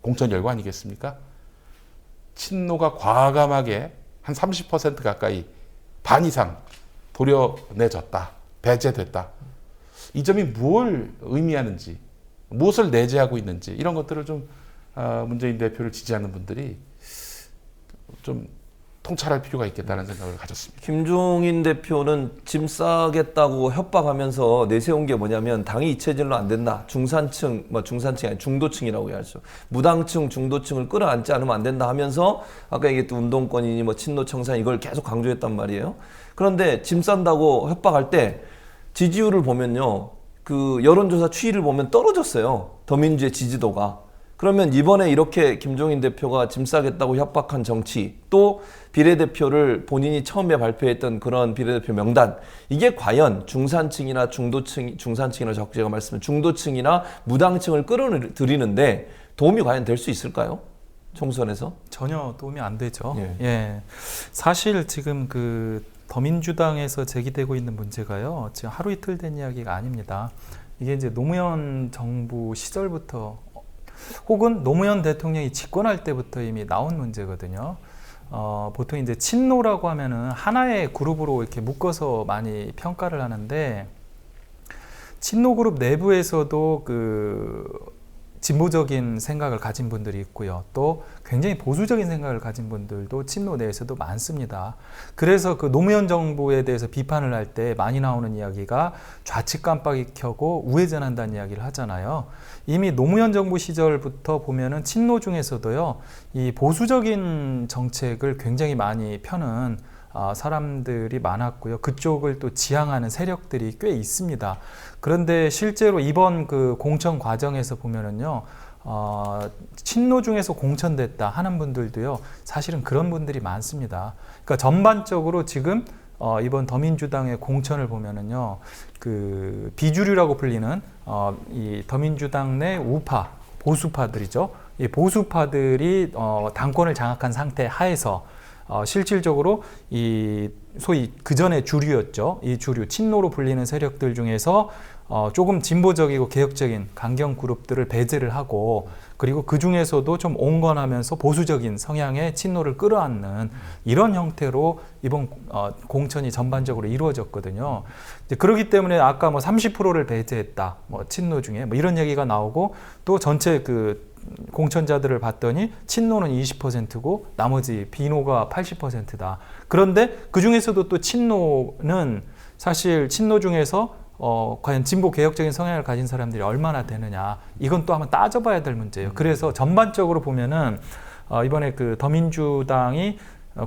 공천 결과 아니겠습니까? 친노가 과감하게 한 30% 가까이 반 이상 도려내졌다, 배제됐다. 이 점이 뭘 의미하는지, 무엇을 내재하고 있는지 이런 것들을 좀 문재인 대표를 지지하는 분들이 좀 통찰할 필요가 있겠다는 생각을 가졌습니다.
김종인 대표는 짐 싸겠다고 협박하면서 내세운 게 뭐냐면 당이 이체질로 안 된다. 중산층이 아니 중도층이라고 해야죠. 무당층, 중도층을 끌어안지 않으면 안 된다 하면서 아까 얘기했던 운동권이니 뭐 친노 청산 이걸 계속 강조했단 말이에요. 그런데 짐 싼다고 협박할 때 지지율을 보면요. 그 여론조사 추이를 보면 떨어졌어요. 더민주의 지지도가. 그러면 이번에 이렇게 김종인 대표가 짐 싸겠다고 협박한 정치, 또 비례대표를 본인이 처음에 발표했던 그런 비례대표 명단, 이게 과연 중산층이나 중산층이나 제가 말씀은 중도층이나 무당층을 끌어들이는데 도움이 과연 될 수 있을까요? 총선에서?
전혀 도움이 안 되죠.
예.
예. 사실 지금 그 더민주당에서 제기되고 있는 문제가요. 지금 하루 이틀 된 이야기가 아닙니다. 이게 이제 노무현 정부 시절부터 혹은 노무현 대통령이 집권할 때부터 이미 나온 문제거든요. 보통 이제 친노라고 하면은 하나의 그룹으로 이렇게 묶어서 많이 평가를 하는데 친노 그룹 내부에서도 그 진보적인 생각을 가진 분들이 있고요. 또 굉장히 보수적인 생각을 가진 분들도 친노 내에서도 많습니다. 그래서 그 노무현 정부에 대해서 비판을 할 때 많이 나오는 이야기가 좌측 깜빡이 켜고 우회전한다는 이야기를 하잖아요. 이미 노무현 정부 시절부터 보면은 친노 중에서도요, 이 보수적인 정책을 굉장히 많이 펴는 사람들이 많았고요. 그쪽을 또 지향하는 세력들이 꽤 있습니다. 그런데 실제로 이번 그 공천 과정에서 보면은요, 친노 중에서 공천됐다 하는 분들도요, 사실은 그런 분들이 많습니다. 그러니까 전반적으로 지금 이번 더민주당의 공천을 보면은요, 그 비주류라고 불리는 이 더민주당 내 우파, 보수파들이죠. 이 보수파들이 당권을 장악한 상태 하에서 실질적으로 이 소위 그전의 주류였죠. 이 주류, 친노로 불리는 세력들 중에서 조금 진보적이고 개혁적인 강경 그룹들을 배제를 하고, 그리고 그 중에서도 좀 온건하면서 보수적인 성향의 친노를 끌어안는 이런 형태로 이번 공천이 전반적으로 이루어졌거든요. 이제 그렇기 때문에 아까 뭐 30%를 배제했다, 뭐 친노 중에 뭐 이런 얘기가 나오고, 또 전체 그 공천자들을 봤더니 친노는 20%고 나머지 비노가 80%다. 그런데 그 중에서도 또 친노는 사실 친노 중에서 과연 진보 개혁적인 성향을 가진 사람들이 얼마나 되느냐, 이건 또 한번 따져봐야 될 문제예요. 그래서 전반적으로 보면은 이번에 그 더민주당이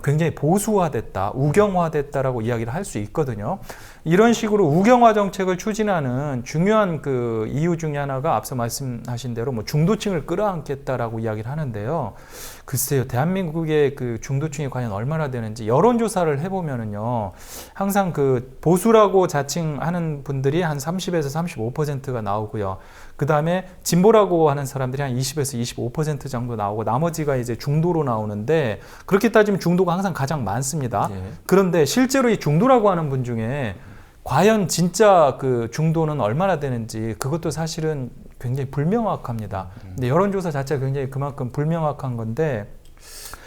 굉장히 보수화됐다, 우경화됐다라고 이야기를 할 수 있거든요. 이런 식으로 우경화 정책을 추진하는 중요한 그 이유 중에 하나가 앞서 말씀하신 대로 뭐 중도층을 끌어안겠다라고 이야기를 하는데요. 글쎄요, 대한민국의 그 중도층이 과연 얼마나 되는지 여론조사를 해보면은요, 항상 그 보수라고 자칭하는 분들이 한 30에서 35%가 나오고요. 그 다음에 진보라고 하는 사람들이 한 20에서 25% 정도 나오고, 나머지가 이제 중도로 나오는데, 그렇게 따지면 중도가 항상 가장 많습니다.
예.
그런데 실제로 이 중도라고 하는 분 중에 과연 진짜 그 중도는 얼마나 되는지 그것도 사실은 굉장히 불명확합니다. 근데 여론조사 자체가 굉장히 그만큼 불명확한 건데,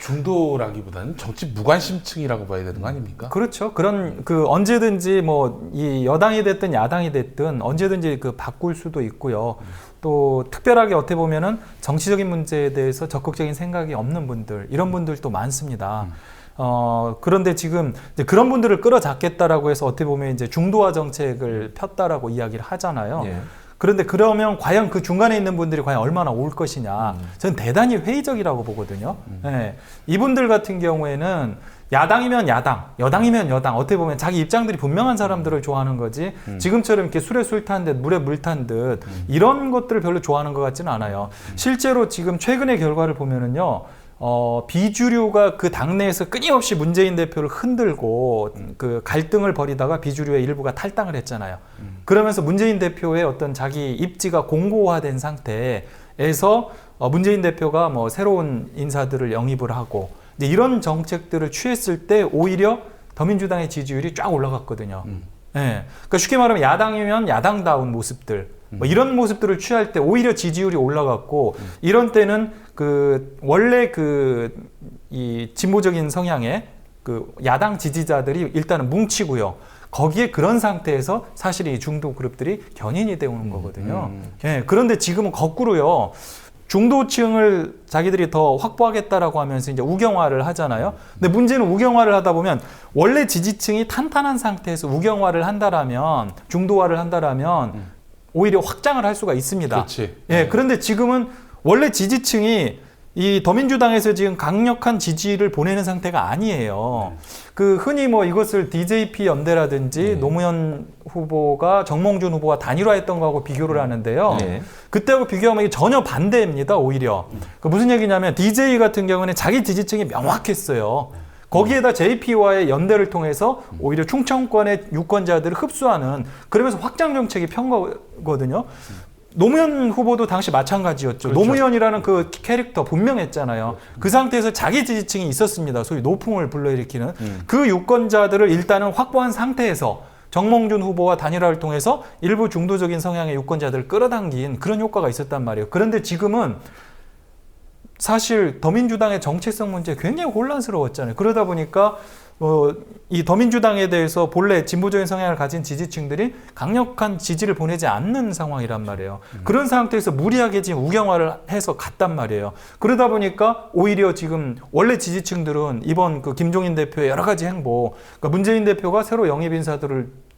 중도라기보다는 정치 무관심층이라고 봐야 되는 거 아닙니까?
그렇죠. 그런 그 언제든지 뭐 이 여당이 됐든 야당이 됐든 언제든지 그 바꿀 수도 있고요. 또 특별하게 어떻게 보면은 정치적인 문제에 대해서 적극적인 생각이 없는 분들, 이런 분들도 많습니다. 그런데 지금 이제 그런 분들을 끌어잡겠다라고 해서 어떻게 보면 이제 중도화 정책을 폈다라고 이야기를 하잖아요.
예.
그런데 그러면 과연 그 중간에 있는 분들이 과연 얼마나 올 것이냐, 저는 대단히 회의적이라고 보거든요. 네. 이분들 같은 경우에는 야당이면 야당, 여당이면 여당, 어떻게 보면 자기 입장들이 분명한 사람들을 좋아하는 거지, 지금처럼 이렇게 술에 술 탄 듯 물에 물 탄 듯 이런 것들을 별로 좋아하는 것 같지는 않아요. 실제로 지금 최근의 결과를 보면은요, 비주류가 그 당내에서 끊임없이 문재인 대표를 흔들고 그 갈등을 벌이다가 비주류의 일부가 탈당을 했잖아요. 그러면서 문재인 대표의 어떤 자기 입지가 공고화된 상태에서 문재인 대표가 뭐 새로운 인사들을 영입을 하고 이제 이런 정책들을 취했을 때 오히려 더민주당의 지지율이 쫙 올라갔거든요. 네. 그러니까 쉽게 말하면 야당이면 야당다운 모습들, 뭐 이런 모습들을 취할 때 오히려 지지율이 올라갔고, 이런 때는 그 원래 그 이 진보적인 성향의 그 야당 지지자들이 일단은 뭉치고요. 거기에 그런 상태에서 사실 이 중도 그룹들이 견인이 되어 오는 거거든요. 예, 그런데 지금은 거꾸로요. 중도층을 자기들이 더 확보하겠다라고 하면서 이제 우경화를 하잖아요. 근데 문제는 우경화를 하다 보면 원래 지지층이 탄탄한 상태에서 우경화를 한다라면, 중도화를 한다라면 오히려 확장을 할 수가 있습니다.
그렇지.
예, 그런데 지금은 원래 지지층이 이 더민주당에서 지금 강력한 지지를 보내는 상태가 아니에요. 그 흔히 뭐 이것을 DJP 연대라든지 노무현 후보가 정몽준 후보와 단일화했던 거하고 비교를 하는데요. 그때하고 비교하면 이게 전혀 반대입니다. 오히려. 그 무슨 얘기냐면 DJ 같은 경우는 자기 지지층이 명확했어요. 거기에다 JP와의 연대를 통해서 오히려 충청권의 유권자들을 흡수하는, 그러면서 확장 정책이 편 거거든요. 노무현 후보도 당시 마찬가지였죠. 그렇죠. 노무현이라는 그 캐릭터 분명했잖아요. 그 상태에서 자기 지지층이 있었습니다. 소위 노풍을 불러일으키는 그 유권자들을 일단은 확보한 상태에서 정몽준 후보와 단일화를 통해서 일부 중도적인 성향의 유권자들을 끌어당긴 그런 효과가 있었단 말이에요. 그런데 지금은 사실 더민주당의 정체성 문제 굉장히 혼란스러웠잖아요. 그러다 보니까 이 더민주당에 대해서 본래 진보적인 성향을 가진 지지층들이 강력한 지지를 보내지 않는 상황이란 말이에요. 그런 상태에서 무리하게 지금 우경화를 해서 갔단 말이에요. 그러다 보니까 오히려 지금 원래 지지층들은 이번 그 김종인 대표의 여러 가지 행보, 그러니까 문재인 대표가 새로 영입 인사들을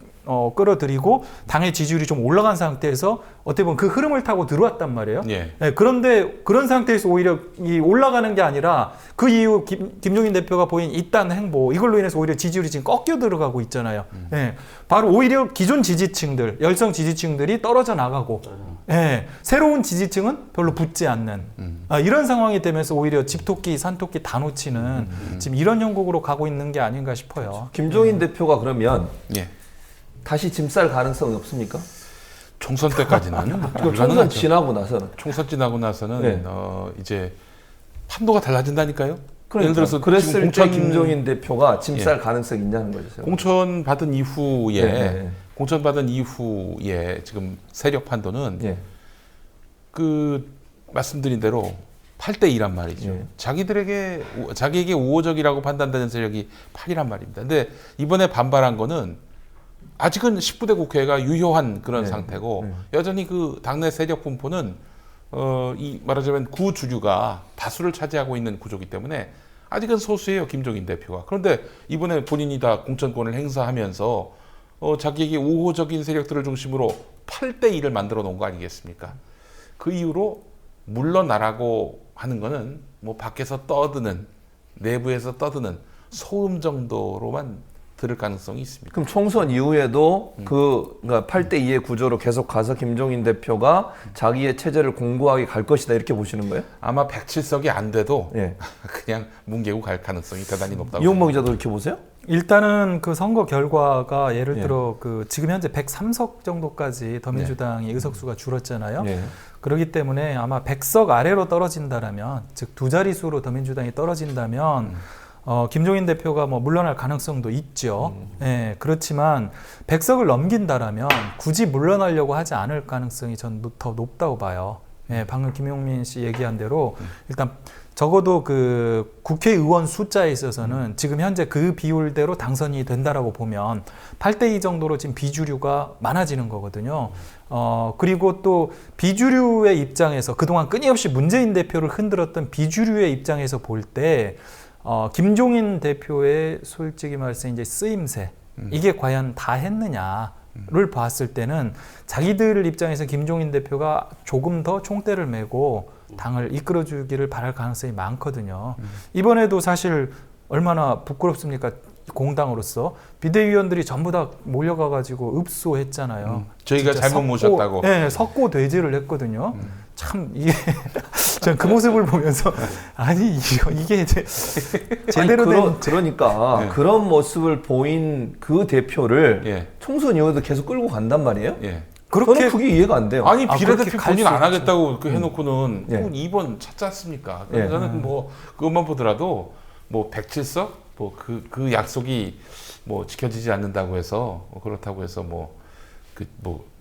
끌어들이고 당의 지지율이 좀 올라간 상태에서 어떻게 보면 그 흐름을 타고 들어왔단 말이에요. 예, 그런데 그런 상태에서 오히려 이 올라가는 게 아니라 그 이후 김종인 대표가 보인 이딴 행보, 이걸로 인해서 오히려 지지율이 지금 꺾여 들어가고 있잖아요. 예, 바로 오히려 기존 지지층들, 열성 지지층들이 떨어져 나가고, 예, 새로운 지지층은 별로 붙지 않는 이런 상황이 되면서 오히려 집토끼, 산토끼 다 놓치는 지금 이런 형국으로 가고 있는 게 아닌가 싶어요.
김종인 대표가 그러면 다시 짐 쌀 가능성이 없습니까?
총선 때까지는
총선 지나고 나서는
총선 지나고 나서는 이제 판도가 달라진다니까요.
그러니까.
예를 들어서
그랬을
공천
때 김종인 대표가 짐 쌀 가능성이 있냐는 거죠.
공천 받은 이후에 공천 받은 이후에 지금 세력 판도는 그 말씀드린 대로 8대2란 말이죠. 자기에게 우호적이라고 판단되는 세력이 8이란 말입니다. 근데 이번에 반발한 거는 아직은 19대 국회가 유효한 그런 상태고 여전히 그 당내 세력 분포는 이 말하자면 구주류가 다수를 차지하고 있는 구조이기 때문에 아직은 소수예요, 김종인 대표가. 그런데 이번에 본인이 다 공천권을 행사하면서 자기에게 우호적인 세력들을 중심으로 8대2를 만들어 놓은 거 아니겠습니까? 그 이후로 물러나라고 하는 거는 뭐 밖에서 떠드는, 내부에서 떠드는 소음 정도로만 들을 가능성이 있습니다.
그럼 총선 이후에도 그러니까 8대2의 구조로 계속 가서 김종인 대표가 자기의 체제를 공고하게 갈 것이다, 이렇게 보시는 거예요?
아마 107석이 안 돼도 그냥 뭉개고 갈 가능성이 대단히 높다고.
이용복 기자도 이렇게 보세요?
일단은 그 선거 결과가 예를 들어 그 지금 현재 103석 정도까지 더민주당이 의석수가 줄었잖아요. 그렇기 때문에 아마 100석 아래로 떨어진다라면, 즉 두 자릿수로 더민주당이 떨어진다면 김종인 대표가 뭐 물러날 가능성도 있죠. 예, 그렇지만 100석을 넘긴다라면 굳이 물러나려고 하지 않을 가능성이 전 더 높다고 봐요. 예, 방금 김용민 씨 얘기한 대로 일단 적어도 그 국회의원 숫자에 있어서는 지금 현재 그 비율대로 당선이 된다라고 보면 8대2 정도로 지금 비주류가 많아지는 거거든요. 그리고 또 비주류의 입장에서 그동안 끊임없이 문재인 대표를 흔들었던 비주류의 입장에서 볼 때 김종인 대표의 솔직히 말해서 이제 쓰임새, 이게 과연 다 했느냐를 봤을 때는 자기들 입장에서 김종인 대표가 조금 더 총대를 메고 당을 이끌어주기를 바랄 가능성이 많거든요. 이번에도 사실 얼마나 부끄럽습니까? 공당으로서 비대위원들이 전부 다 몰려가가지고 읍소했잖아요.
저희가 잘못 모셨다고.
네, 석고대죄를 했거든요. 참 이게 전 그 모습을 보면서 아니 이게 제대로 된
그러니까 그런 모습을 보인 그 대표를 총선 이후에도 계속 끌고 간단 말이에요? 저는 그게 이해가 안 돼요.
아니 비례대표 본인 안 하겠다고 해놓고는 2번 찾지 않습니까? 저는 뭐 그것만 보더라도 뭐 107석 뭐 그 약속이 뭐 지켜지지 않는다고 해서 그렇다고 해서 뭐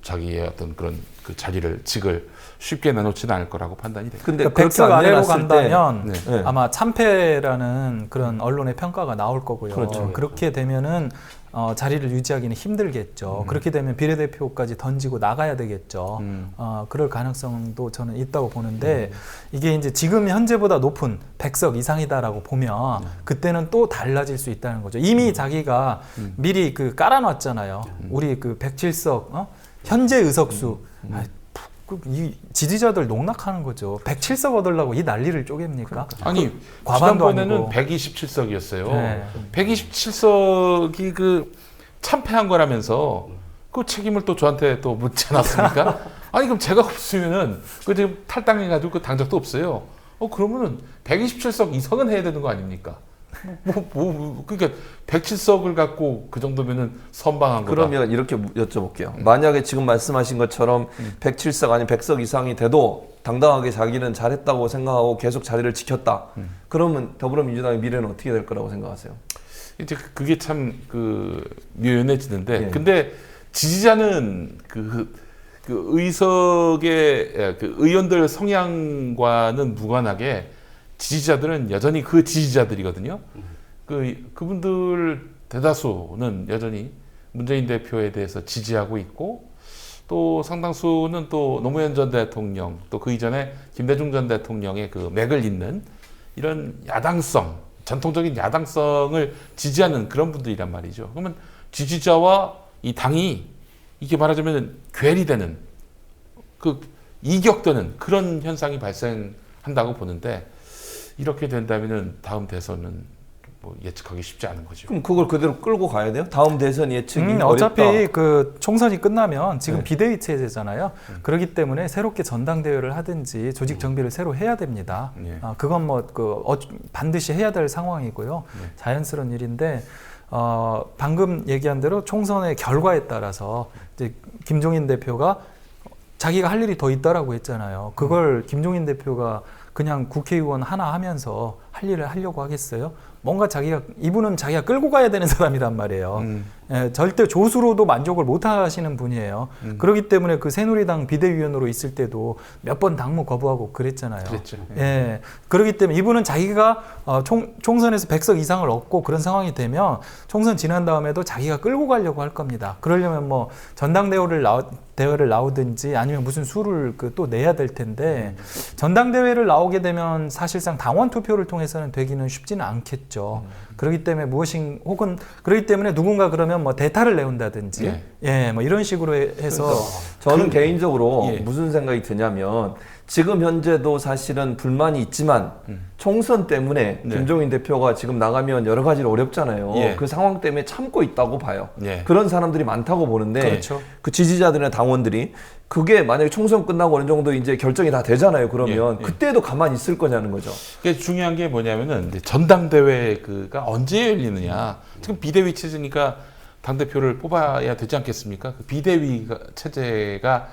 자기의 어떤 그런 그 자리를 직을 쉽게 내놓지는 않을 거라고 판단이 됩니다.
근데 그러니까 100석 아래로 간다면 아마 참패라는 그런 언론의 평가가 나올 거고요. 그렇게 되면은 자리를 유지하기는 힘들겠죠. 그렇게 되면 비례대표까지 던지고 나가야 되겠죠. 그럴 가능성도 저는 있다고 보는데 이게 이제 지금 현재보다 높은 100석 이상이다라고 보면 그때는 또 달라질 수 있다는 거죠. 이미 자기가 미리 그 깔아놨잖아요. 우리 그 107석 현재 의석수 이 지지자들 농락하는 거죠. 107석 얻으려고 이 난리를 쪼갭니까?
아니
과반도
지난번에는
아니고
127석이었어요.
네.
127석이 그 참패한 거라면서 그 책임을 또 저한테 또 묻지 않았습니까? 아니 그럼 제가 없으면은 그 지금 탈당해가지고 그 당적도 없어요. 그러면은 127석 이상은 해야 되는 거 아닙니까? 그러니까 107석을 갖고 그 정도면은 선방한 거다.
그러면 이렇게 여쭤볼게요. 만약에 지금 말씀하신 것처럼 107석 아니면 100석 이상이 돼도 당당하게 자기는 잘했다고 생각하고 계속 자리를 지켰다. 그러면 더불어민주당의 미래는 어떻게 될 거라고 생각하세요?
이제 그게 참 그 묘연해지는데, 근데 지지자는 그 의석의 그 의원들 성향과는 무관하게 지지자들은 여전히 그 지지자들이거든요. 그분들 대다수는 여전히 문재인 대표에 대해서 지지하고 있고, 또 상당수는 또 노무현 전 대통령, 또 그 이전에 김대중 전 대통령의 그 맥을 잇는 이런 야당성, 전통적인 야당성을 지지하는 그런 분들이란 말이죠. 그러면 지지자와 이 당이 이게 말하자면 괴리되는, 이격되는 그런 현상이 발생한다고 보는데, 이렇게 된다면은 다음 대선은 뭐 예측하기 쉽지 않은 거죠.
그럼 그걸 그대로 끌고 가야 돼요? 다음 대선 예측이
어차피
어렵다.
그 총선이 끝나면 지금 비대위 체제잖아요. 그렇기 때문에 새롭게 전당대회를 하든지 조직 정비를 새로 해야 됩니다. 그건 뭐 반드시 해야 될 상황이고요. 자연스러운 일인데 방금 얘기한 대로 총선의 결과에 따라서 이제 김종인 대표가 자기가 할 일이 더 있다라고 했잖아요. 그걸 김종인 대표가 그냥 국회의원 하나 하면서 할 일을 하려고 하겠어요? 뭔가 이분은 자기가 끌고 가야 되는 사람이란 말이에요. 절대 조수로도 만족을 못 하시는 분이에요. 그렇기 때문에 그 새누리당 비대위원으로 있을 때도 몇 번 당무 거부하고 그랬잖아요.
그랬죠.
그렇기 때문에 이분은 자기가 총선에서 100석 이상을 얻고 그런 상황이 되면 총선 지난 다음에도 자기가 끌고 가려고 할 겁니다. 그러려면 뭐 전당대회를 나오든지 아니면 무슨 수를 또 내야 될 텐데 전당대회를 나오게 되면 사실상 당원 투표를 통해서는 되기는 쉽지는 않겠죠. 그렇기 때문에 그렇기 때문에 누군가 그러면 뭐 대타를 내온다든지 뭐 이런 식으로 해서
저는 개인적으로 무슨 생각이 드냐면 지금 현재도 사실은 불만이 있지만 총선 때문에 김종인 대표가 지금 나가면 여러 가지로 어렵잖아요. 그 상황 때문에 참고 있다고 봐요. 그런 사람들이 많다고 보는데
그렇죠.
그 지지자들이나 당원들이 그게 만약에 총선 끝나고 어느 정도 이제 결정이 다 되잖아요. 그러면 그때도 가만히 있을 거냐는 거죠.
그게 중요한 게 뭐냐면은 전당대회가 언제 열리느냐. 지금 비대위 체제니까 당대표를 뽑아야 되지 않겠습니까? 그 비대위 체제가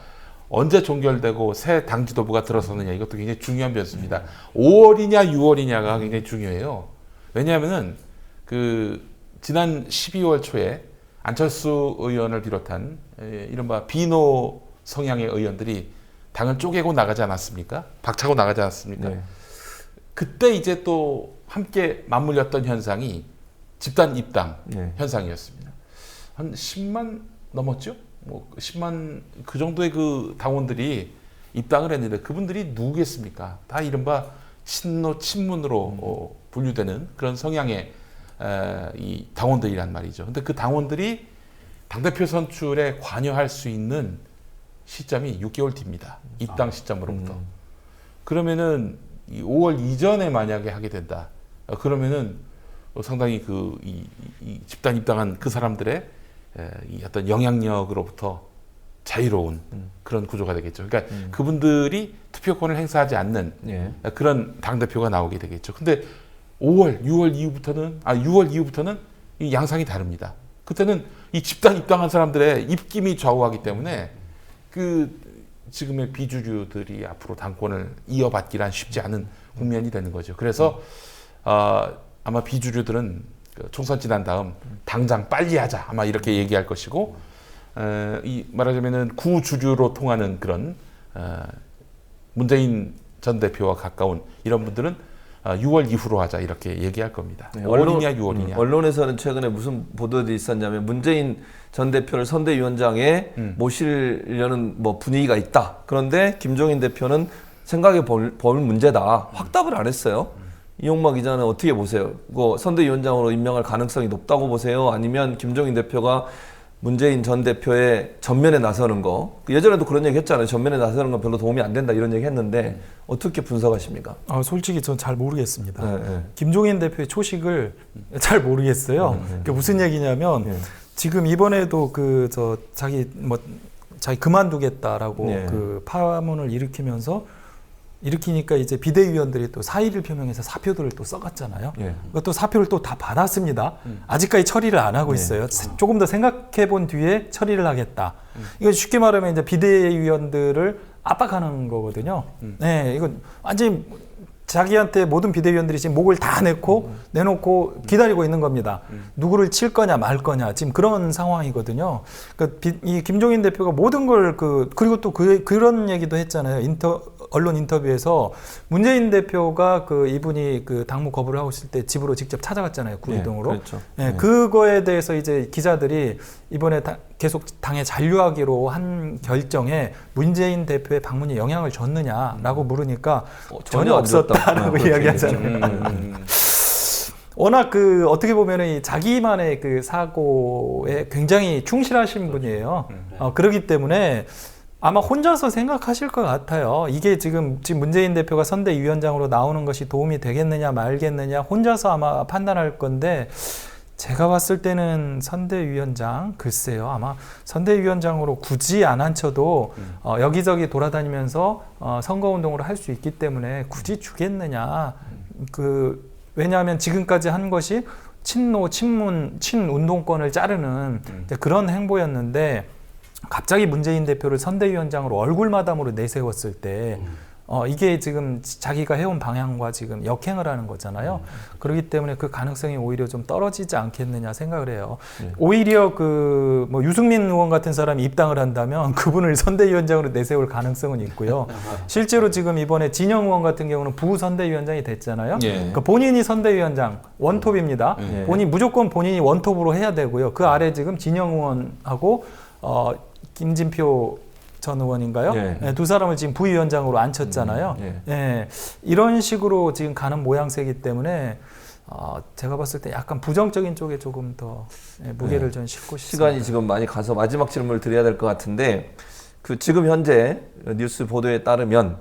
언제 종결되고 새 당 지도부가 들어서느냐, 이것도 굉장히 중요한 변수입니다. 5월이냐 6월이냐가 굉장히 중요해요. 왜냐하면은 지난 12월 초에 안철수 의원을 비롯한 이른바 비노 성향의 의원들이 당을 쪼개고 나가지 않았습니까? 박차고 나가지 않았습니까? 그때 이제 또 함께 맞물렸던 현상이 집단 입당 현상이었습니다. 한 10만 넘었죠? 뭐 10만 그 정도의 그 당원들이 입당을 했는데 그분들이 누구겠습니까? 다 이른바 친노 친문으로 분류되는 그런 성향의 이 당원들이란 말이죠. 근데 그 당원들이 당대표 선출에 관여할 수 있는 시점이 6개월 뒤입니다. 입당 시점으로부터. 그러면은 이 5월 이전에 만약에 하게 된다. 그러면은 상당히 이 집단 입당한 그 사람들의 이 어떤 영향력으로부터 자유로운 그런 구조가 되겠죠. 그러니까 그분들이 투표권을 행사하지 않는 그런 당대표가 나오게 되겠죠. 근데 6월 이후부터는 이 양상이 다릅니다. 그때는 이 집단 입당한 사람들의 입김이 좌우하기 때문에 지금의 비주류들이 앞으로 당권을 이어받기란 쉽지 않은 국면이 되는 거죠. 그래서 아마 비주류들은 총선 지난 다음 당장 빨리 하자 아마 이렇게 얘기할 것이고, 이 말하자면은 구주류로 통하는 그런 문재인 전 대표와 가까운 이런 분들은 6월 이후로 하자 이렇게 얘기할 겁니다.
네,
5월이냐 6월이냐.
언론에서는 최근에 무슨 보도들이 있었냐면 문재인 전 대표를 선대위원장에 모시려는 뭐 분위기가 있다. 그런데 김종인 대표는 생각해 볼 문제다. 확답을 안 했어요. 이용마 기자는 어떻게 보세요? 그거 선대위원장으로 임명할 가능성이 높다고 보세요? 아니면 김종인 대표가 문재인 전 대표의 전면에 나서는 거, 예전에도 그런 얘기 했잖아요. 전면에 나서는 건 별로 도움이 안 된다 이런 얘기 했는데 어떻게 분석하십니까?
솔직히 전 잘 모르겠습니다. 김종인 대표의 초식을 잘 모르겠어요. 그게 무슨 얘기냐면 지금 이번에도 자기 그만두겠다라고 그 파문을 일으키니까 이제 비대위원들이 또 사의를 표명해서 사표들을 또 써갔잖아요. 그것도 사표를 또 다 받았습니다. 아직까지 처리를 안 하고 있어요. 조금 더 생각해 본 뒤에 처리를 하겠다. 이건 쉽게 말하면 이제 비대위원들을 압박하는 거거든요. 네, 이건 완전히 자기한테 모든 비대위원들이 지금 목을 다 내놓고 기다리고 있는 겁니다. 누구를 칠 거냐 말 거냐 지금 그런 상황이거든요. 그러니까 이 김종인 대표가 모든 걸 그리고 또 그런 얘기도 했잖아요. 언론 인터뷰에서 문재인 대표가 이분이 당무 거부를 하고 있을 때 집으로 직접 찾아갔잖아요. 구의동으로.
그렇죠.
그거에 대해서 이제 기자들이 이번에 계속 당에 잔류하기로 한 결정에 문재인 대표의 방문이 영향을 줬느냐라고 물으니까 전혀 없었다라고 이야기하잖아요. 워낙 어떻게 보면은 이 자기만의 사고에 굉장히 충실하신 분이에요. 그렇기 때문에 아마 혼자서 생각하실 것 같아요. 이게 지금 문재인 대표가 선대위원장으로 나오는 것이 도움이 되겠느냐 말겠느냐 혼자서 아마 판단할 건데 제가 봤을 때는 선대위원장 글쎄요. 아마 선대위원장으로 굳이 안 앉혀도 여기저기 돌아다니면서 선거운동을 할 수 있기 때문에 굳이 주겠느냐. 왜냐하면 지금까지 한 것이 친운동권을 자르는 그런 행보였는데 갑자기 문재인 대표를 선대위원장으로 얼굴마담으로 내세웠을 때 이게 지금 자기가 해온 방향과 지금 역행을 하는 거잖아요. 그렇기 때문에 그 가능성이 오히려 좀 떨어지지 않겠느냐 생각을 해요. 오히려 유승민 의원 같은 사람이 입당을 한다면 그분을 선대위원장으로 내세울 가능성은 있고요. 실제로 지금 이번에 진영 의원 같은 경우는 부선대위원장이 됐잖아요. 그러니까 본인이 선대위원장 원톱입니다. 무조건 본인이 원톱으로 해야 되고요. 그 아래 지금 진영 의원하고 김진표 전 의원인가요? 두 사람을 지금 부위원장으로 앉혔잖아요. 이런 식으로 지금 가는 모양새이기 때문에 제가 봤을 때 약간 부정적인 쪽에 조금 더 무게를 좀 싣고 싶습니다.
시간이 지금 많이 가서 마지막 질문을 드려야 될 것 같은데 지금 현재 뉴스 보도에 따르면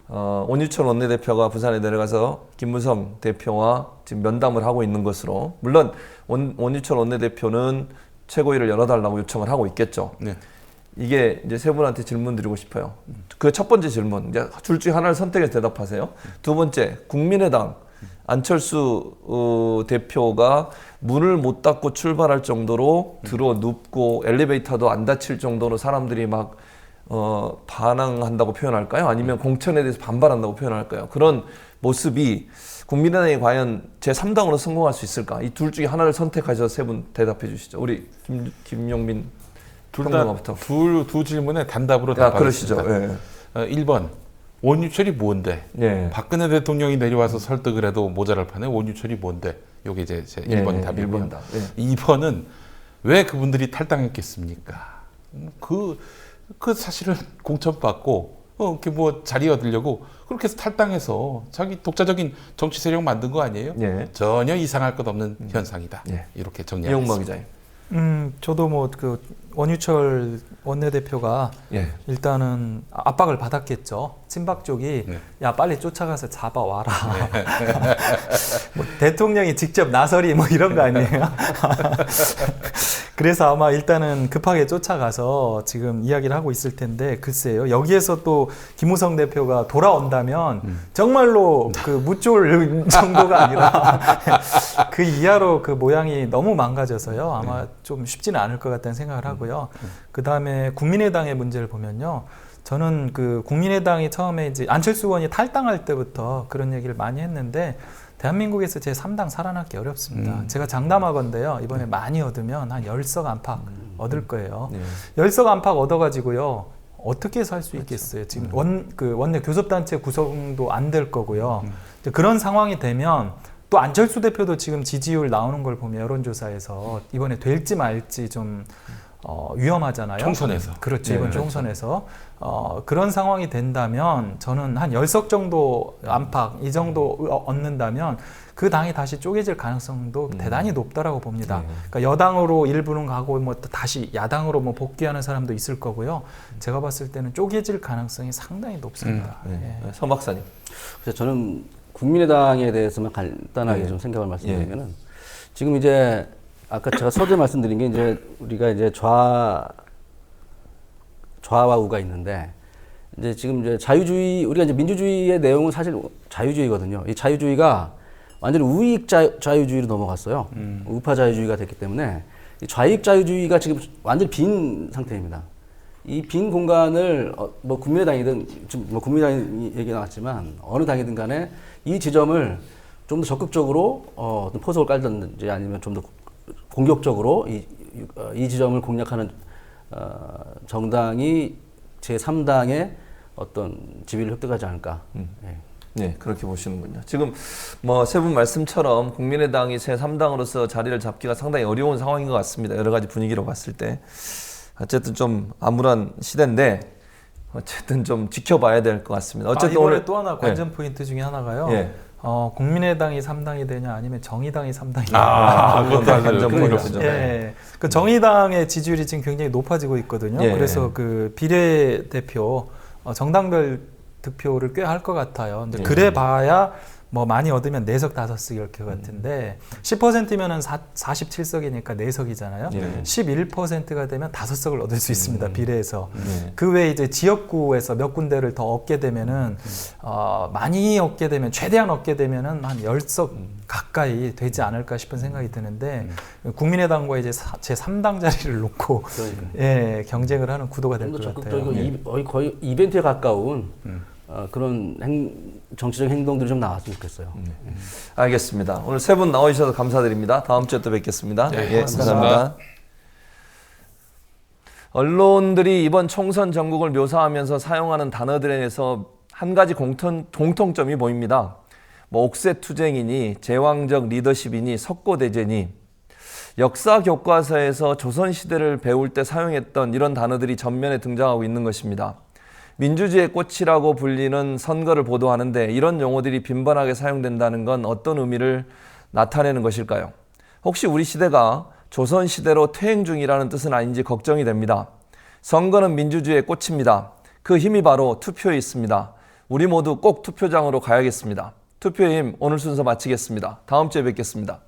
원유철 원내대표가 부산에 내려가서 김무성 대표와 지금 면담을 하고 있는 것으로, 물론 원유철 원내대표는 최고위를 열어달라고 요청을 하고 있겠죠. 이게 이제 세 분한테 질문 드리고 싶어요. 그 첫 번째 질문, 이제 둘 중에 하나를 선택해서 대답하세요. 두 번째, 국민의당 안철수 대표가 문을 못 닫고 출발할 정도로 들어 눕고 엘리베이터도 안 닫힐 정도로 사람들이 막 반항한다고 표현할까요? 아니면 공천에 대해서 반발한다고 표현할까요? 그런 모습이 국민의당이 과연 제3당으로 성공할 수 있을까? 이 둘 중에 하나를 선택하셔서 세 분 대답해 주시죠. 우리 김용민
두 질문에 단답으로 답하겠습니다.
그러시죠.
1번 원유철이 뭔데? 박근혜 대통령이 내려와서 설득을 해도 모자랄 판에 원유철이 뭔데? 이게 이제 제 1번 답이고요. 2번은 왜 그분들이 탈당했겠습니까? 사실은 공천받고 이렇게 자리 얻으려고 그렇게 해서 탈당해서 자기 독자적인 정치 세력 만든 거 아니에요? 전혀 이상할 것 없는 현상이다. 이렇게 정리하겠습니다.
이용마 기자님.
저도 원유철 원내대표가 일단은 압박을 받았겠죠. 친박 쪽이 야 빨리 쫓아가서 잡아와라. 대통령이 직접 나서리 이런 거 아니에요? 그래서 아마 일단은 급하게 쫓아가서 지금 이야기를 하고 있을 텐데 글쎄요. 여기에서 또 김무성 대표가 돌아온다면 정말로 무쫄 정도가 아니라 그 이하로 모양이 너무 망가져서요. 아마 좀 쉽지는 않을 것 같다는 생각을 하고요. 그 다음에 국민의당의 문제를 보면요. 저는 국민의당이 처음에 이제 안철수 의원이 탈당할 때부터 그런 얘기를 많이 했는데 대한민국에서 제3당 살아남기 어렵습니다. 제가 장담하건대요. 이번에 많이 얻으면 한 10석 안팎 얻을 거예요. 10석 안팎 얻어가지고요. 어떻게 해서 할 수 있겠어요? 지금 원내 교섭단체 구성도 안 될 거고요. 이제 그런 상황이 되면 또 안철수 대표도 지금 지지율 나오는 걸 보면 여론조사에서 이번에 될지 말지 좀 위험하잖아요.
총선에서.
그렇죠.
네,
이번
그렇죠.
총선에서. 그런 상황이 된다면 저는 한 10석 정도 안팎 이 정도 얻는다면 그 당이 다시 쪼개질 가능성도 대단히 높다라고 봅니다. 그러니까 여당으로 일부는 가고 뭐 다시 야당으로 뭐 복귀하는 사람도 있을 거고요. 제가 봤을 때는 쪼개질 가능성이 상당히 높습니다.
서 박사님.
그래서 저는 국민의당에 대해서만 간단하게 좀 생각을 말씀드리면은 지금 이제 아까 제가 서두에 말씀드린 게 이제 우리가 이제 좌와 우가 있는데 이제 지금 이제 자유주의 우리가 이제 민주주의의 내용은 사실 자유주의거든요. 이 자유주의가 완전히 우익 자유주의로 넘어갔어요. 우파 자유주의가 됐기 때문에 이 좌익 자유주의가 지금 완전히 빈 상태입니다. 이 빈 공간을 뭐 국민의당이든 지금 뭐 국민의당 얘기 나왔지만 어느 당이든 간에 이 지점을 좀 더 적극적으로 어떤 포석을 깔든지 아니면 좀 더 공격적으로 이 지점을 공략하는 정당이 제3당의 어떤 지위를 획득하지 않을까.
네, 그렇게 보시는군요. 지금 뭐 세 분 말씀처럼 국민의당이 제3당으로서 자리를 잡기가 상당히 어려운 상황인 것 같습니다. 여러 가지 분위기로 봤을 때. 어쨌든 좀 암울한 시대인데 어쨌든 좀 지켜봐야 될 것 같습니다. 어쨌든
이번에
오늘
또 하나 관전 포인트 중에 하나가요. 국민의당이 3당이 되냐 아니면 정의당이 3당이 되냐.
그것도 관전 포인트죠.
그 정의당의 지지율이 지금 굉장히 높아지고 있거든요. 그래서 그 비례대표 정당별 득표를 꽤 할 것 같아요. 근데 그래 봐야 뭐 많이 얻으면 4석 5석 이렇게 같은데 10%면은 47석이니까 4석이잖아요. 11%가 되면 5석을 얻을 수 있습니다. 비례에서. 그 외에 이제 지역구에서 몇 군데를 더 얻게 되면은 많이 얻게 되면 최대한 얻게 되면은 한 10석 가까이 되지 않을까 싶은 생각이 드는데 국민의당과 이제 제3당 자리를 놓고 경쟁을 하는 구도가 될 것 같아요.
거의 이벤트에 가까운 그런 정치적 행동들이 좀 나왔으면 좋겠어요.
알겠습니다. 오늘 세 분 나와주셔서 감사드립니다. 다음 주에 또 뵙겠습니다. 감사합니다. 언론들이 이번 총선 전국을 묘사하면서 사용하는 단어들에 대해서 한 가지 공통점이 보입니다. 뭐 옥새투쟁이니 제왕적 리더십이니 석고대죄니 역사 교과서에서 조선시대를 배울 때 사용했던 이런 단어들이 전면에 등장하고 있는 것입니다. 민주주의의 꽃이라고 불리는 선거를 보도하는데 이런 용어들이 빈번하게 사용된다는 건 어떤 의미를 나타내는 것일까요? 혹시 우리 시대가 조선시대로 퇴행 중이라는 뜻은 아닌지 걱정이 됩니다. 선거는 민주주의의 꽃입니다. 그 힘이 바로 투표에 있습니다. 우리 모두 꼭 투표장으로 가야겠습니다. 투표의 힘 오늘 순서 마치겠습니다. 다음 주에 뵙겠습니다.